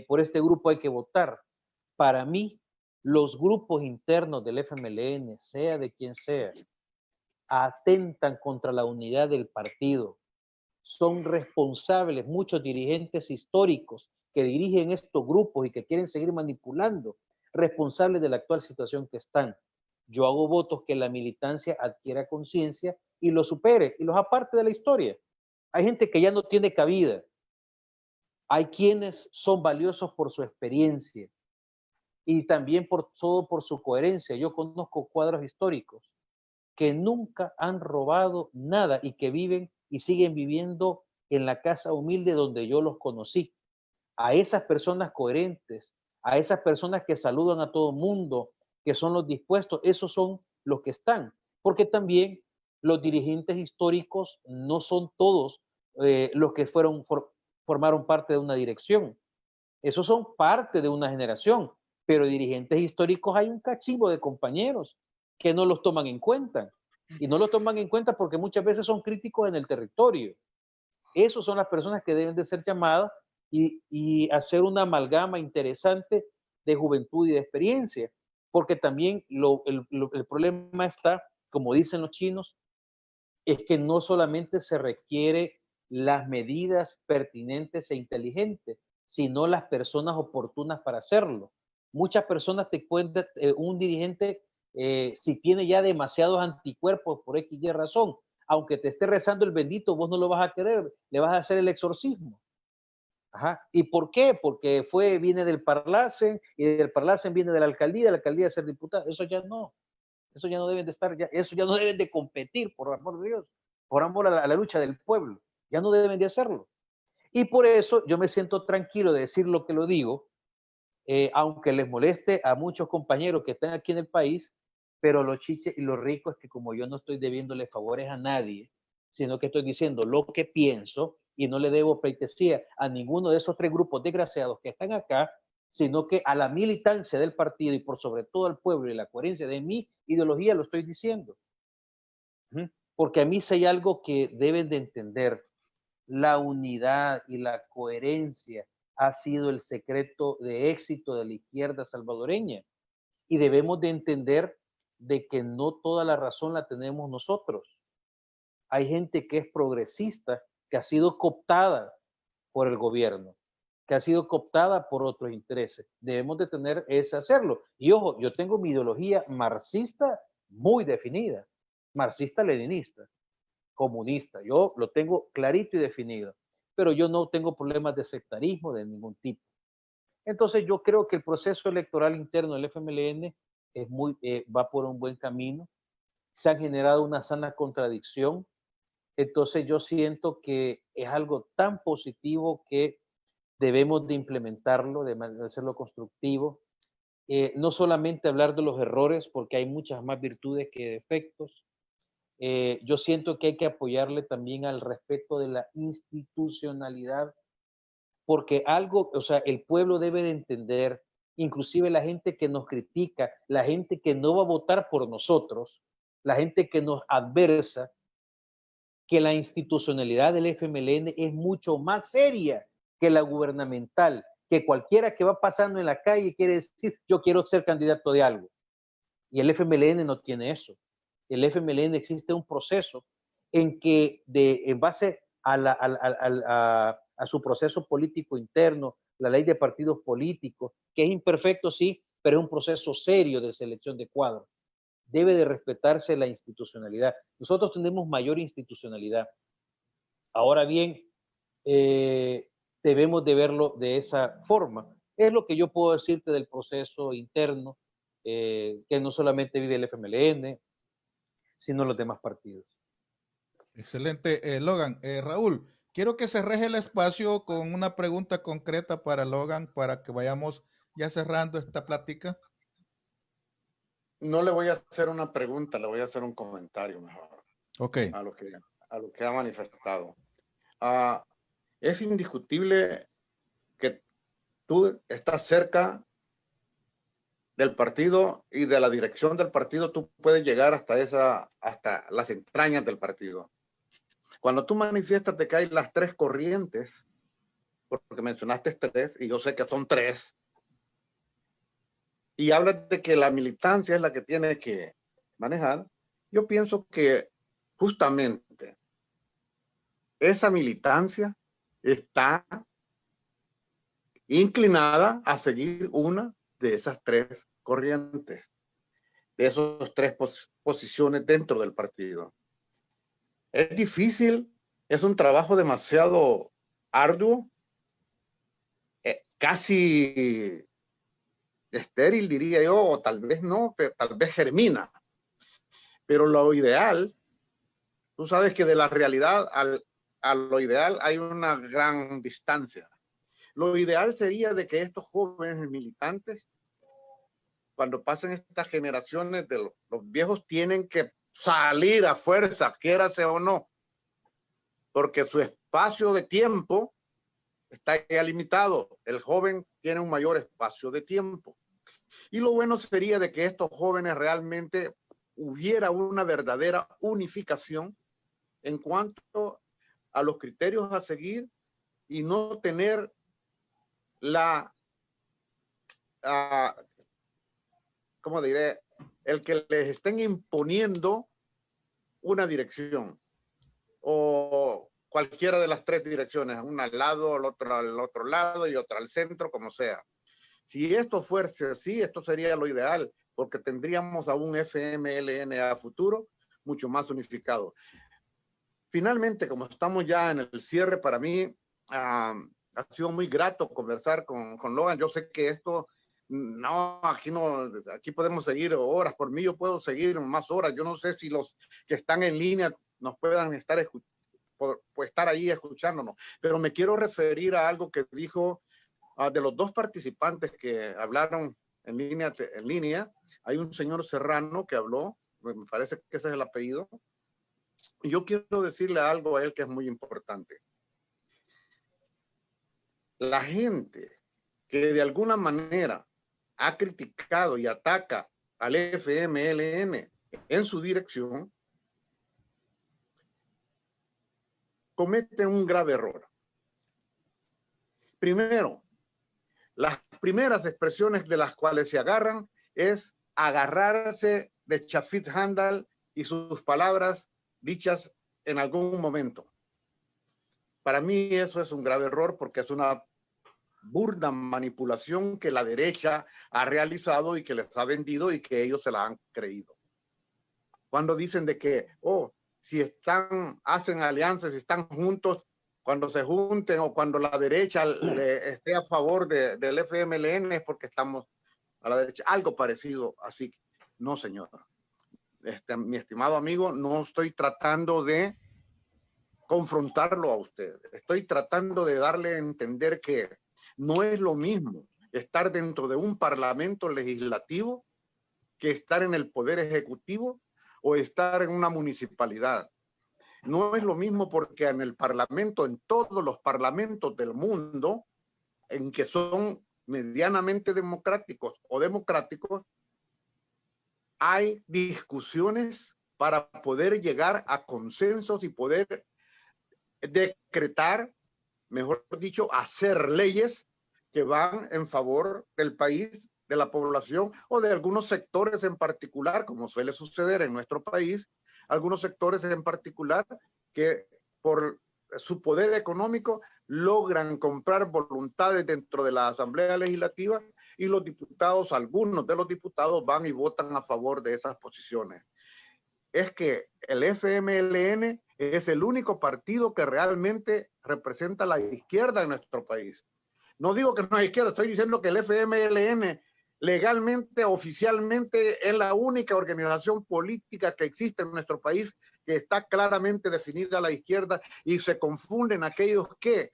por este grupo hay que votar. Para mí, los grupos internos del FMLN, sea de quien sea, atentan contra la unidad del partido. Son responsables muchos dirigentes históricos que dirigen estos grupos y que quieren seguir manipulando, responsables de la actual situación que están. Yo hago votos que la militancia adquiera conciencia y los supere y los aparte de la historia. Hay gente que ya no tiene cabida. Hay quienes son valiosos por su experiencia y también por su coherencia. Yo conozco cuadros históricos que nunca han robado nada y que viven y siguen viviendo en la casa humilde donde yo los conocí. A esas personas coherentes, a esas personas que saludan a todo mundo, que son los dispuestos, esos son los que están. Porque también los dirigentes históricos no son todos los que formaron parte de una dirección. Esos son parte de una generación, pero dirigentes históricos hay un cachivo de compañeros que no los toman en cuenta. Y no los toman en cuenta porque muchas veces son críticos en el territorio. Esos son las personas que deben de ser llamadas y hacer una amalgama interesante de juventud y de experiencia. Porque también el problema está, como dicen los chinos, es que no solamente se requiere las medidas pertinentes e inteligentes, sino las personas oportunas para hacerlo. Muchas personas te pueden, un dirigente, si tiene ya demasiados anticuerpos por X y razón, aunque te esté rezando el bendito, vos no lo vas a querer, le vas a hacer el exorcismo. Ajá. ¿Y por qué? Porque viene del Parlacen, y del Parlacen viene de la alcaldía a ser diputado. Eso ya no deben de estar, eso ya no deben de competir, por amor de Dios, por amor a la lucha del pueblo. Ya no deben de hacerlo. Y por eso yo me siento tranquilo de decir lo que lo digo, aunque les moleste a muchos compañeros que están aquí en el país, pero lo chiche y lo rico es que como yo no estoy debiéndole favores a nadie, sino que estoy diciendo lo que pienso y no le debo pleitesía a ninguno de esos tres grupos desgraciados que están acá, sino que a la militancia del partido y por sobre todo al pueblo y la coherencia de mi ideología lo estoy diciendo. Porque a mí si hay algo que deben de entender, la unidad y la coherencia ha sido el secreto de éxito de la izquierda salvadoreña. Y debemos de entender de que no toda la razón la tenemos nosotros. Hay gente que es progresista, que ha sido cooptada por el gobierno, que ha sido cooptada por otros intereses. Debemos de tener ese hacerlo. Y ojo, yo tengo mi ideología marxista muy definida, marxista-leninista, comunista. Yo lo tengo clarito y definido, pero yo no tengo problemas de sectarismo de ningún tipo. Entonces yo creo que el proceso electoral interno del FMLN va por un buen camino. Se han generado una sana contradicción. Entonces yo siento que es algo tan positivo que debemos de implementarlo, de hacerlo constructivo. No solamente hablar de los errores, porque hay muchas más virtudes que defectos. Yo siento que hay que apoyarle también al respeto de la institucionalidad, porque el pueblo debe de entender, inclusive la gente que nos critica, la gente que no va a votar por nosotros, la gente que nos adversa, que la institucionalidad del FMLN es mucho más seria que la gubernamental, que cualquiera que va pasando en la calle quiere decir, yo quiero ser candidato de algo. Y el FMLN no tiene eso. El FMLN existe un proceso en que en base a su proceso político interno, la ley de partidos políticos, que es imperfecto, sí, pero es un proceso serio de selección de cuadros. debe de respetarse la institucionalidad. Nosotros tenemos mayor institucionalidad. Ahora bien, debemos de verlo de esa forma. Es lo que yo puedo decirte del proceso interno, que no solamente vive el FMLN, sino los demás partidos. Excelente, Logan. Raúl, quiero que cerres el espacio con una pregunta concreta para Logan, para que vayamos ya cerrando esta plática. No le voy a hacer una pregunta, le voy a hacer un comentario mejor. Ok. A lo que ha manifestado. Es indiscutible que tú estás cerca del partido y de la dirección del partido, tú puedes llegar hasta las entrañas del partido. Cuando tú manifiestas de que hay las tres corrientes, porque mencionaste tres, y yo sé que son tres, y hablas de que la militancia es la que tiene que manejar, yo pienso que justamente esa militancia está inclinada a seguir una de esas tres corrientes, de esos tres posiciones dentro del partido. Es difícil, es un trabajo demasiado arduo, casi estéril, diría yo, o tal vez no, pero tal vez germina. Pero lo ideal, tú sabes que de la realidad a lo ideal hay una gran distancia. Lo ideal sería de que estos jóvenes militantes, cuando pasen estas generaciones de los viejos, tienen que salir a fuerza, quiérase o no, porque su espacio de tiempo está ya limitado. El joven tiene un mayor espacio de tiempo. Y lo bueno sería de que estos jóvenes realmente hubiera una verdadera unificación en cuanto a los criterios a seguir y no tener ¿cómo diré? El que les estén imponiendo una dirección o cualquiera de las tres direcciones, una al lado, al otro lado y otra al centro, como sea. Si esto fuese así, esto sería lo ideal, porque tendríamos a un FMLN a futuro mucho más unificado. Finalmente, como estamos ya en el cierre, para mí ha sido muy grato conversar con Logan. Yo sé que esto, aquí podemos seguir horas. Por mí yo puedo seguir más horas. Yo no sé si los que están en línea nos puedan estar ahí escuchándonos, pero me quiero referir a algo que dijo de los dos participantes que hablaron en línea. Hay un señor Serrano que habló, me parece que ese es el apellido, y yo quiero decirle algo a él que es muy importante. La gente que de alguna manera ha criticado y ataca al FMLN en su dirección, comete un grave error. Primero, las primeras expresiones de las cuales se agarran es agarrarse de Chafik Handal y sus palabras dichas en algún momento. Para mí eso es un grave error porque es una burda manipulación que la derecha ha realizado y que les ha vendido y que ellos se la han creído. Cuando dicen de que, si hacen alianzas, si están juntos, cuando se junten o cuando la derecha esté a favor del FMLN es porque estamos a la derecha. Algo parecido así. No, señor. Mi estimado amigo, no estoy tratando de confrontarlo a usted. Estoy tratando de darle a entender que no es lo mismo estar dentro de un parlamento legislativo que estar en el poder ejecutivo o estar en una municipalidad. No es lo mismo porque en el parlamento, en todos los parlamentos del mundo, en que son medianamente democráticos o democráticos, hay discusiones para poder llegar a consensos y poder decretar, mejor dicho, hacer leyes que van en favor del país, de la población o de algunos sectores en particular, como suele suceder en nuestro país, algunos sectores en particular que por su poder económico logran comprar voluntades dentro de la Asamblea Legislativa y los diputados, algunos de los diputados van y votan a favor de esas posiciones. Es que el FMLN es el único partido que realmente representa la izquierda en nuestro país. No digo que no es izquierda, estoy diciendo que el FMLN legalmente, oficialmente, es la única organización política que existe en nuestro país que está claramente definida a la izquierda, y se confunden aquellos que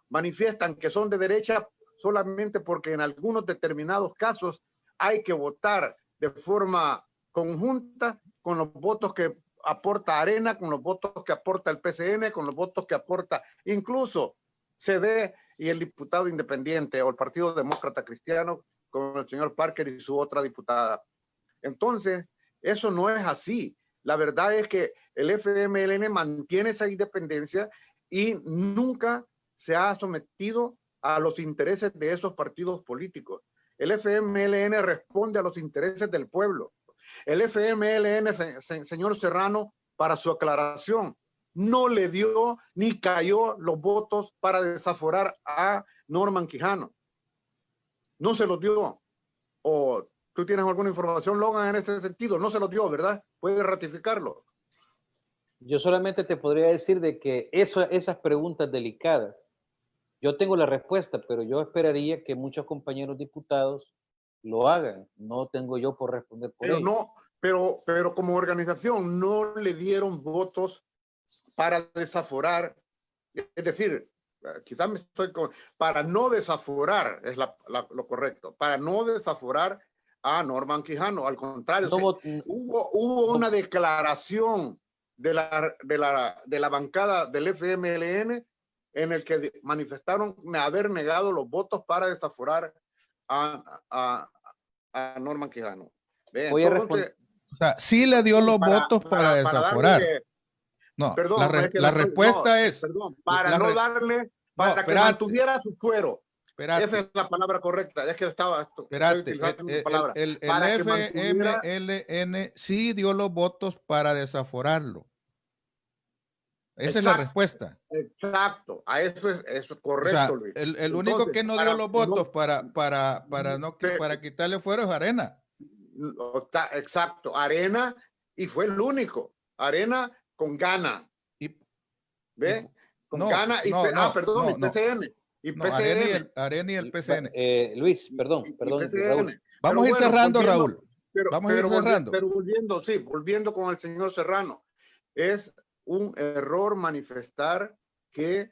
manifiestan que son de derecha solamente porque en algunos determinados casos hay que votar de forma conjunta con los votos que aporta Arena, con los votos que aporta el PCN, con los votos que aporta incluso CD y el diputado independiente o el Partido Demócrata Cristiano con el señor Parker y su otra diputada. Entonces, eso no es así. La verdad es que el FMLN mantiene esa independencia y nunca se ha sometido a los intereses de esos partidos políticos. El FMLN responde a los intereses del pueblo. El FMLN, señor Serrano, para su aclaración, no le dio ni cayó los votos para desaforar a Norman Quijano. No se los dio. ¿O tú tienes alguna información, Logan, en este sentido? No se los dio, ¿verdad? ¿Puede ratificarlo? Yo solamente te podría decir de que esas preguntas delicadas, yo tengo la respuesta, pero yo esperaría que muchos compañeros diputados lo hagan. No tengo yo por responder por ello. No, pero como organización no le dieron votos para desaforar, es decir, quizás me estoy para no desaforar, es lo correcto, para no desaforar a Norman Quijano. Al contrario, No, hubo una declaración de la bancada del FMLN en el que manifestaron haber negado los votos para desaforar a Norman Quijano. Voy a responder. O sea, sí le dio los votos para desaforar. No, perdón, la respuesta es... Perdón, para no darle, para que mantuviera su fuero. Espérate. Esa es la palabra correcta. Es que estaba... Espérate, el FMLN sí dio los votos para desaforarlo. Esa es la respuesta. Exacto, a eso es correcto, o sea, Luis. El único que no dio los votos para quitarle fuero es Arena. Exacto, Arena, y fue el único. Arena con Gana. ¿Ve? Con Gana y PCN. Y PCN. Arena y el PCN. Luis, perdón. Raúl. Vamos a ir cerrando, Raúl. Vamos a ir cerrando. Pero volviendo con el señor Serrano, es un error manifestar que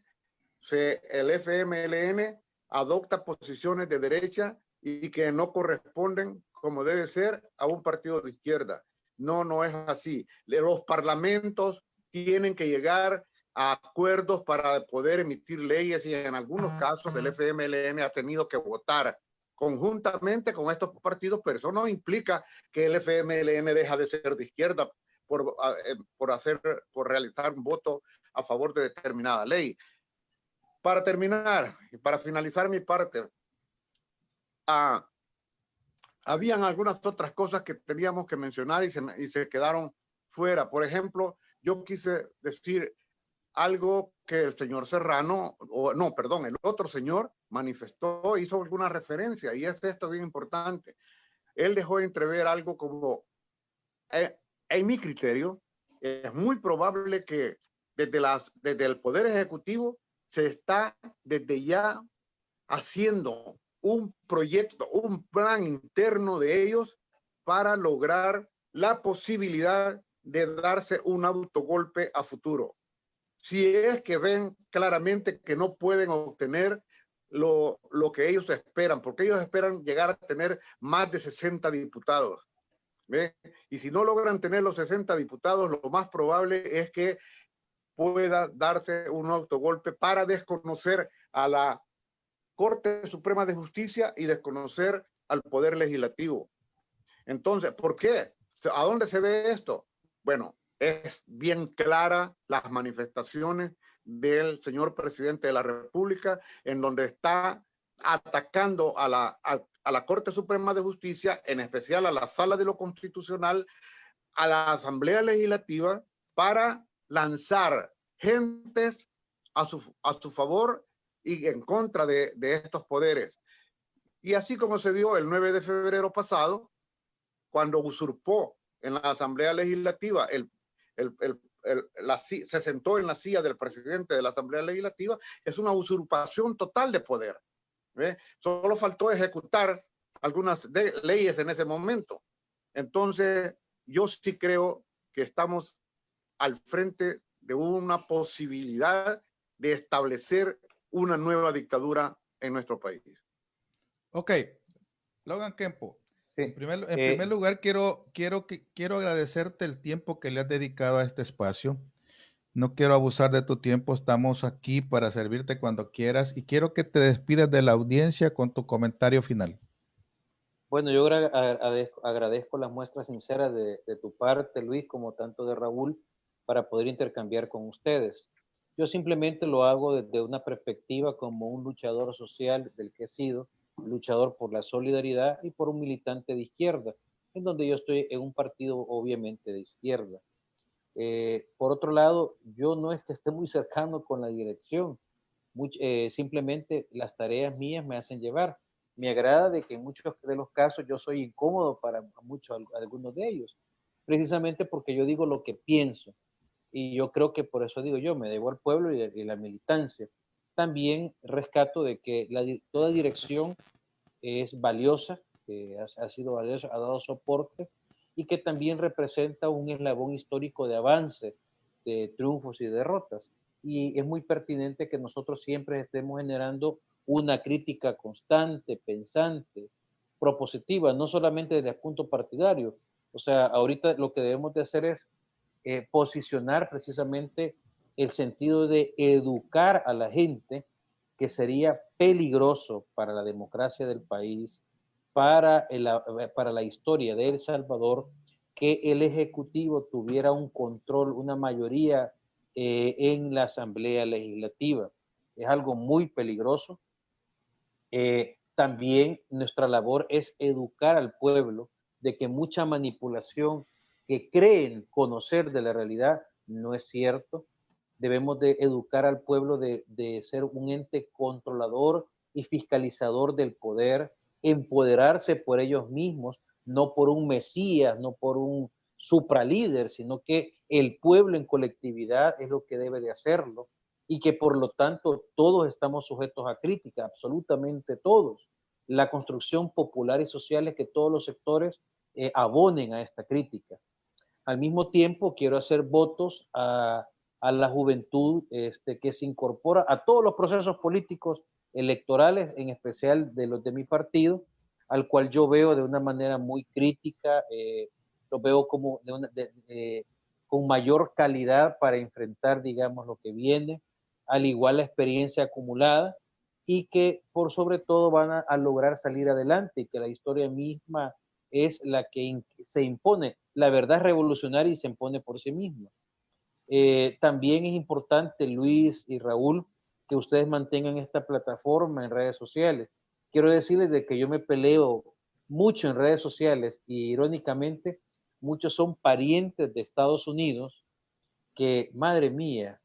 el FMLN adopta posiciones de derecha y que no corresponden como debe ser a un partido de izquierda. No es así. Los parlamentos tienen que llegar a acuerdos para poder emitir leyes, y en algunos casos el FMLN ha tenido que votar conjuntamente con estos partidos, pero eso no implica que el FMLN deja de ser de izquierda por realizar un voto a favor de determinada ley. Para terminar y para finalizar mi parte, habían algunas otras cosas que teníamos que mencionar y se quedaron fuera. Por ejemplo, yo quise decir algo que el señor Serrano, el otro señor manifestó, hizo alguna referencia, y es esto bien importante. Él dejó entrever algo como, en mi criterio, es muy probable que desde el Poder Ejecutivo se está desde ya haciendo un proyecto, un plan interno de ellos para lograr la posibilidad de darse un autogolpe a futuro. Si es que ven claramente que no pueden obtener lo que ellos esperan, porque ellos esperan llegar a tener más de 60 diputados. ¿Ve? Y si no logran tener los 60 diputados, lo más probable es que pueda darse un autogolpe para desconocer a la Corte Suprema de Justicia y desconocer al Poder Legislativo. Entonces, ¿por qué? ¿A dónde se ve esto? Bueno, es bien clara las manifestaciones del señor presidente de la República, en donde está atacando a la Corte Suprema de Justicia, en especial a la Sala de lo Constitucional, a la Asamblea Legislativa, para lanzar gentes a su favor y en contra de estos poderes. Y así como se vio el 9 de febrero pasado, cuando usurpó en la Asamblea Legislativa, se sentó en la silla del presidente de la Asamblea Legislativa, es una usurpación total de poder. Solo faltó ejecutar algunas leyes en ese momento. Entonces, yo sí creo que estamos al frente de una posibilidad de establecer una nueva dictadura en nuestro país. Ok, Logan Kempo. Sí. En primer lugar, quiero agradecerte el tiempo que le has dedicado a este espacio. No quiero abusar de tu tiempo, estamos aquí para servirte cuando quieras y quiero que te despidas de la audiencia con tu comentario final. Bueno, yo agradezco las muestras sinceras de tu parte, Luis, como tanto de Raúl, para poder intercambiar con ustedes. Yo simplemente lo hago desde una perspectiva como un luchador social del que he sido, luchador por la solidaridad y por un militante de izquierda, en donde yo estoy en un partido obviamente de izquierda. Por otro lado, yo no es que esté muy cercano con la dirección, simplemente las tareas mías me hacen llevar. Me agrada de que en muchos de los casos yo soy incómodo para algunos de ellos, precisamente porque yo digo lo que pienso. Y yo creo que por eso digo yo, me debo al pueblo y la militancia. También rescato de que toda dirección es valiosa, que ha sido valiosa, ha dado soporte y que también representa un eslabón histórico de avance, de triunfos y derrotas. Y es muy pertinente que nosotros siempre estemos generando una crítica constante, pensante, propositiva, no solamente desde el punto partidario. O sea, ahorita lo que debemos de hacer es posicionar precisamente el sentido de educar a la gente, que sería peligroso para la democracia del país, para la historia de El Salvador, que el Ejecutivo tuviera un control, una mayoría en la Asamblea Legislativa. Es algo muy peligroso. También nuestra labor es educar al pueblo de que mucha manipulación que creen conocer de la realidad no es cierto. Debemos de educar al pueblo de ser un ente controlador y fiscalizador del poder, empoderarse por ellos mismos, no por un mesías, no por un supralíder, sino que el pueblo en colectividad es lo que debe de hacerlo y que por lo tanto todos estamos sujetos a crítica, absolutamente todos. La construcción popular y social es que todos los sectores abonen a esta crítica. Al mismo tiempo, quiero hacer votos a la juventud que se incorpora a todos los procesos políticos electorales, en especial de los de mi partido, al cual yo veo de una manera muy crítica, lo veo como con mayor calidad para enfrentar, digamos, lo que viene, al igual la experiencia acumulada, y que por sobre todo van a lograr salir adelante y que la historia misma es la que se impone. La verdad es revolucionaria y se impone por sí misma. También es importante, Luis y Raúl, que ustedes mantengan esta plataforma en redes sociales. Quiero decirles de que yo me peleo mucho en redes sociales y irónicamente muchos son parientes de Estados Unidos que, madre mía,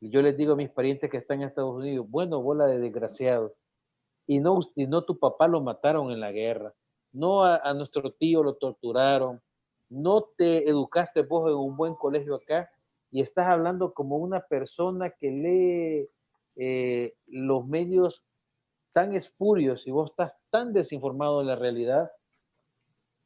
yo les digo a mis parientes que están en Estados Unidos, bueno, bola de desgraciados, y no tu papá lo mataron en la guerra, no a nuestro tío lo torturaron, no te educaste vos en un buen colegio acá y estás hablando como una persona que lee los medios tan espurios y vos estás tan desinformado de la realidad.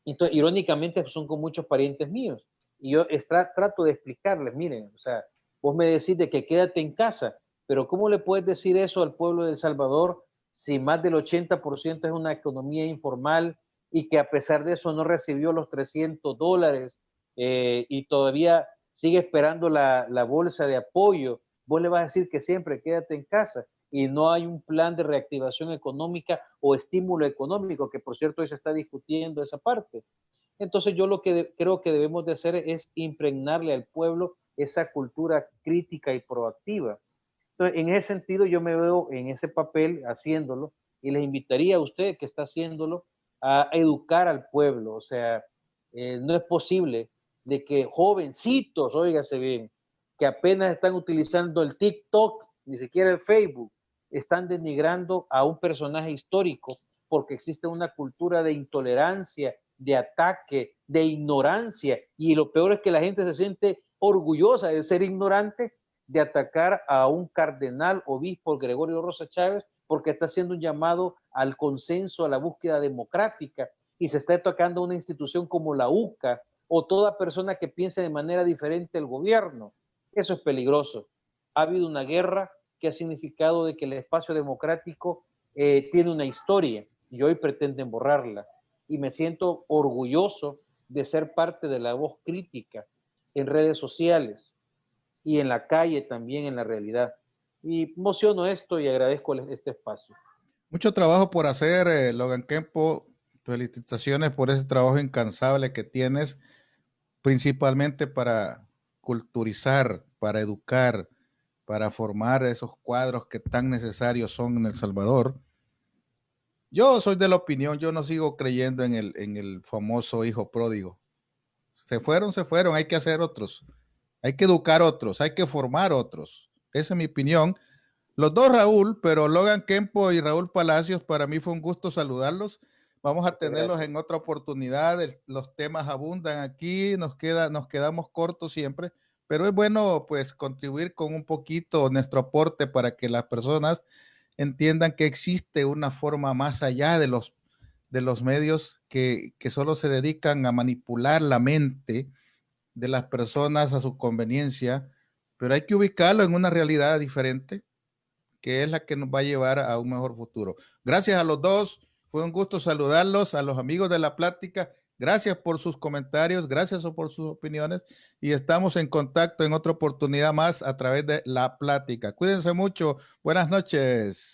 Entonces, irónicamente son con muchos parientes míos y yo trato de explicarles, miren, o sea, vos me decís de que quédate en casa, pero ¿cómo le puedes decir eso al pueblo de El Salvador si más del 80% es una economía informal y que a pesar de eso no recibió los $300 y todavía sigue esperando la bolsa de apoyo? Vos le vas a decir que siempre quédate en casa y no hay un plan de reactivación económica o estímulo económico, que por cierto hoy se está discutiendo esa parte. Entonces yo lo que creo que debemos de hacer es impregnarle al pueblo esa cultura crítica y proactiva. Entonces, en ese sentido yo me veo en ese papel haciéndolo y les invitaría a usted que está haciéndolo a educar al pueblo. O sea, no es posible de que jovencitos, óigase bien, que apenas están utilizando el TikTok, ni siquiera el Facebook, están denigrando a un personaje histórico porque existe una cultura de intolerancia, de ataque, de ignorancia, y lo peor es que la gente se siente orgullosa de ser ignorante, de atacar a un cardenal obispo Gregorio Rosa Chávez porque está haciendo un llamado al consenso, a la búsqueda democrática, y se está atacando a una institución como la UCA o toda persona que piense de manera diferente al gobierno. Eso es peligroso. Ha habido una guerra que ha significado de que el espacio democrático tiene una historia y hoy pretenden borrarla. Y me siento orgulloso de ser parte de la voz crítica en redes sociales y en la calle también, en la realidad. Y emociono esto y agradezco este espacio. Mucho trabajo por hacer, Logan Kempo. Felicitaciones por ese trabajo incansable que tienes, principalmente para culturizar, para educar, para formar esos cuadros que tan necesarios son en El Salvador. Yo soy de la opinión, yo no sigo creyendo en el famoso hijo pródigo. Se fueron, hay que hacer otros, hay que educar otros, hay que formar otros. Esa es mi opinión. Los dos Raúl, pero Logan Kempo y Raúl Palacios, para mí fue un gusto saludarlos. Vamos a tenerlos en otra oportunidad. Los temas abundan aquí, nos quedamos cortos siempre, pero es bueno pues contribuir con un poquito nuestro aporte para que las personas entiendan que existe una forma más allá de los medios que solo se dedican a manipular la mente de las personas a su conveniencia, pero hay que ubicarlo en una realidad diferente, que es la que nos va a llevar a un mejor futuro. Gracias a los dos, fue un gusto saludarlos, a los amigos de La Plática, gracias por sus comentarios, gracias por sus opiniones y estamos en contacto en otra oportunidad más a través de La Plática. Cuídense mucho, buenas noches.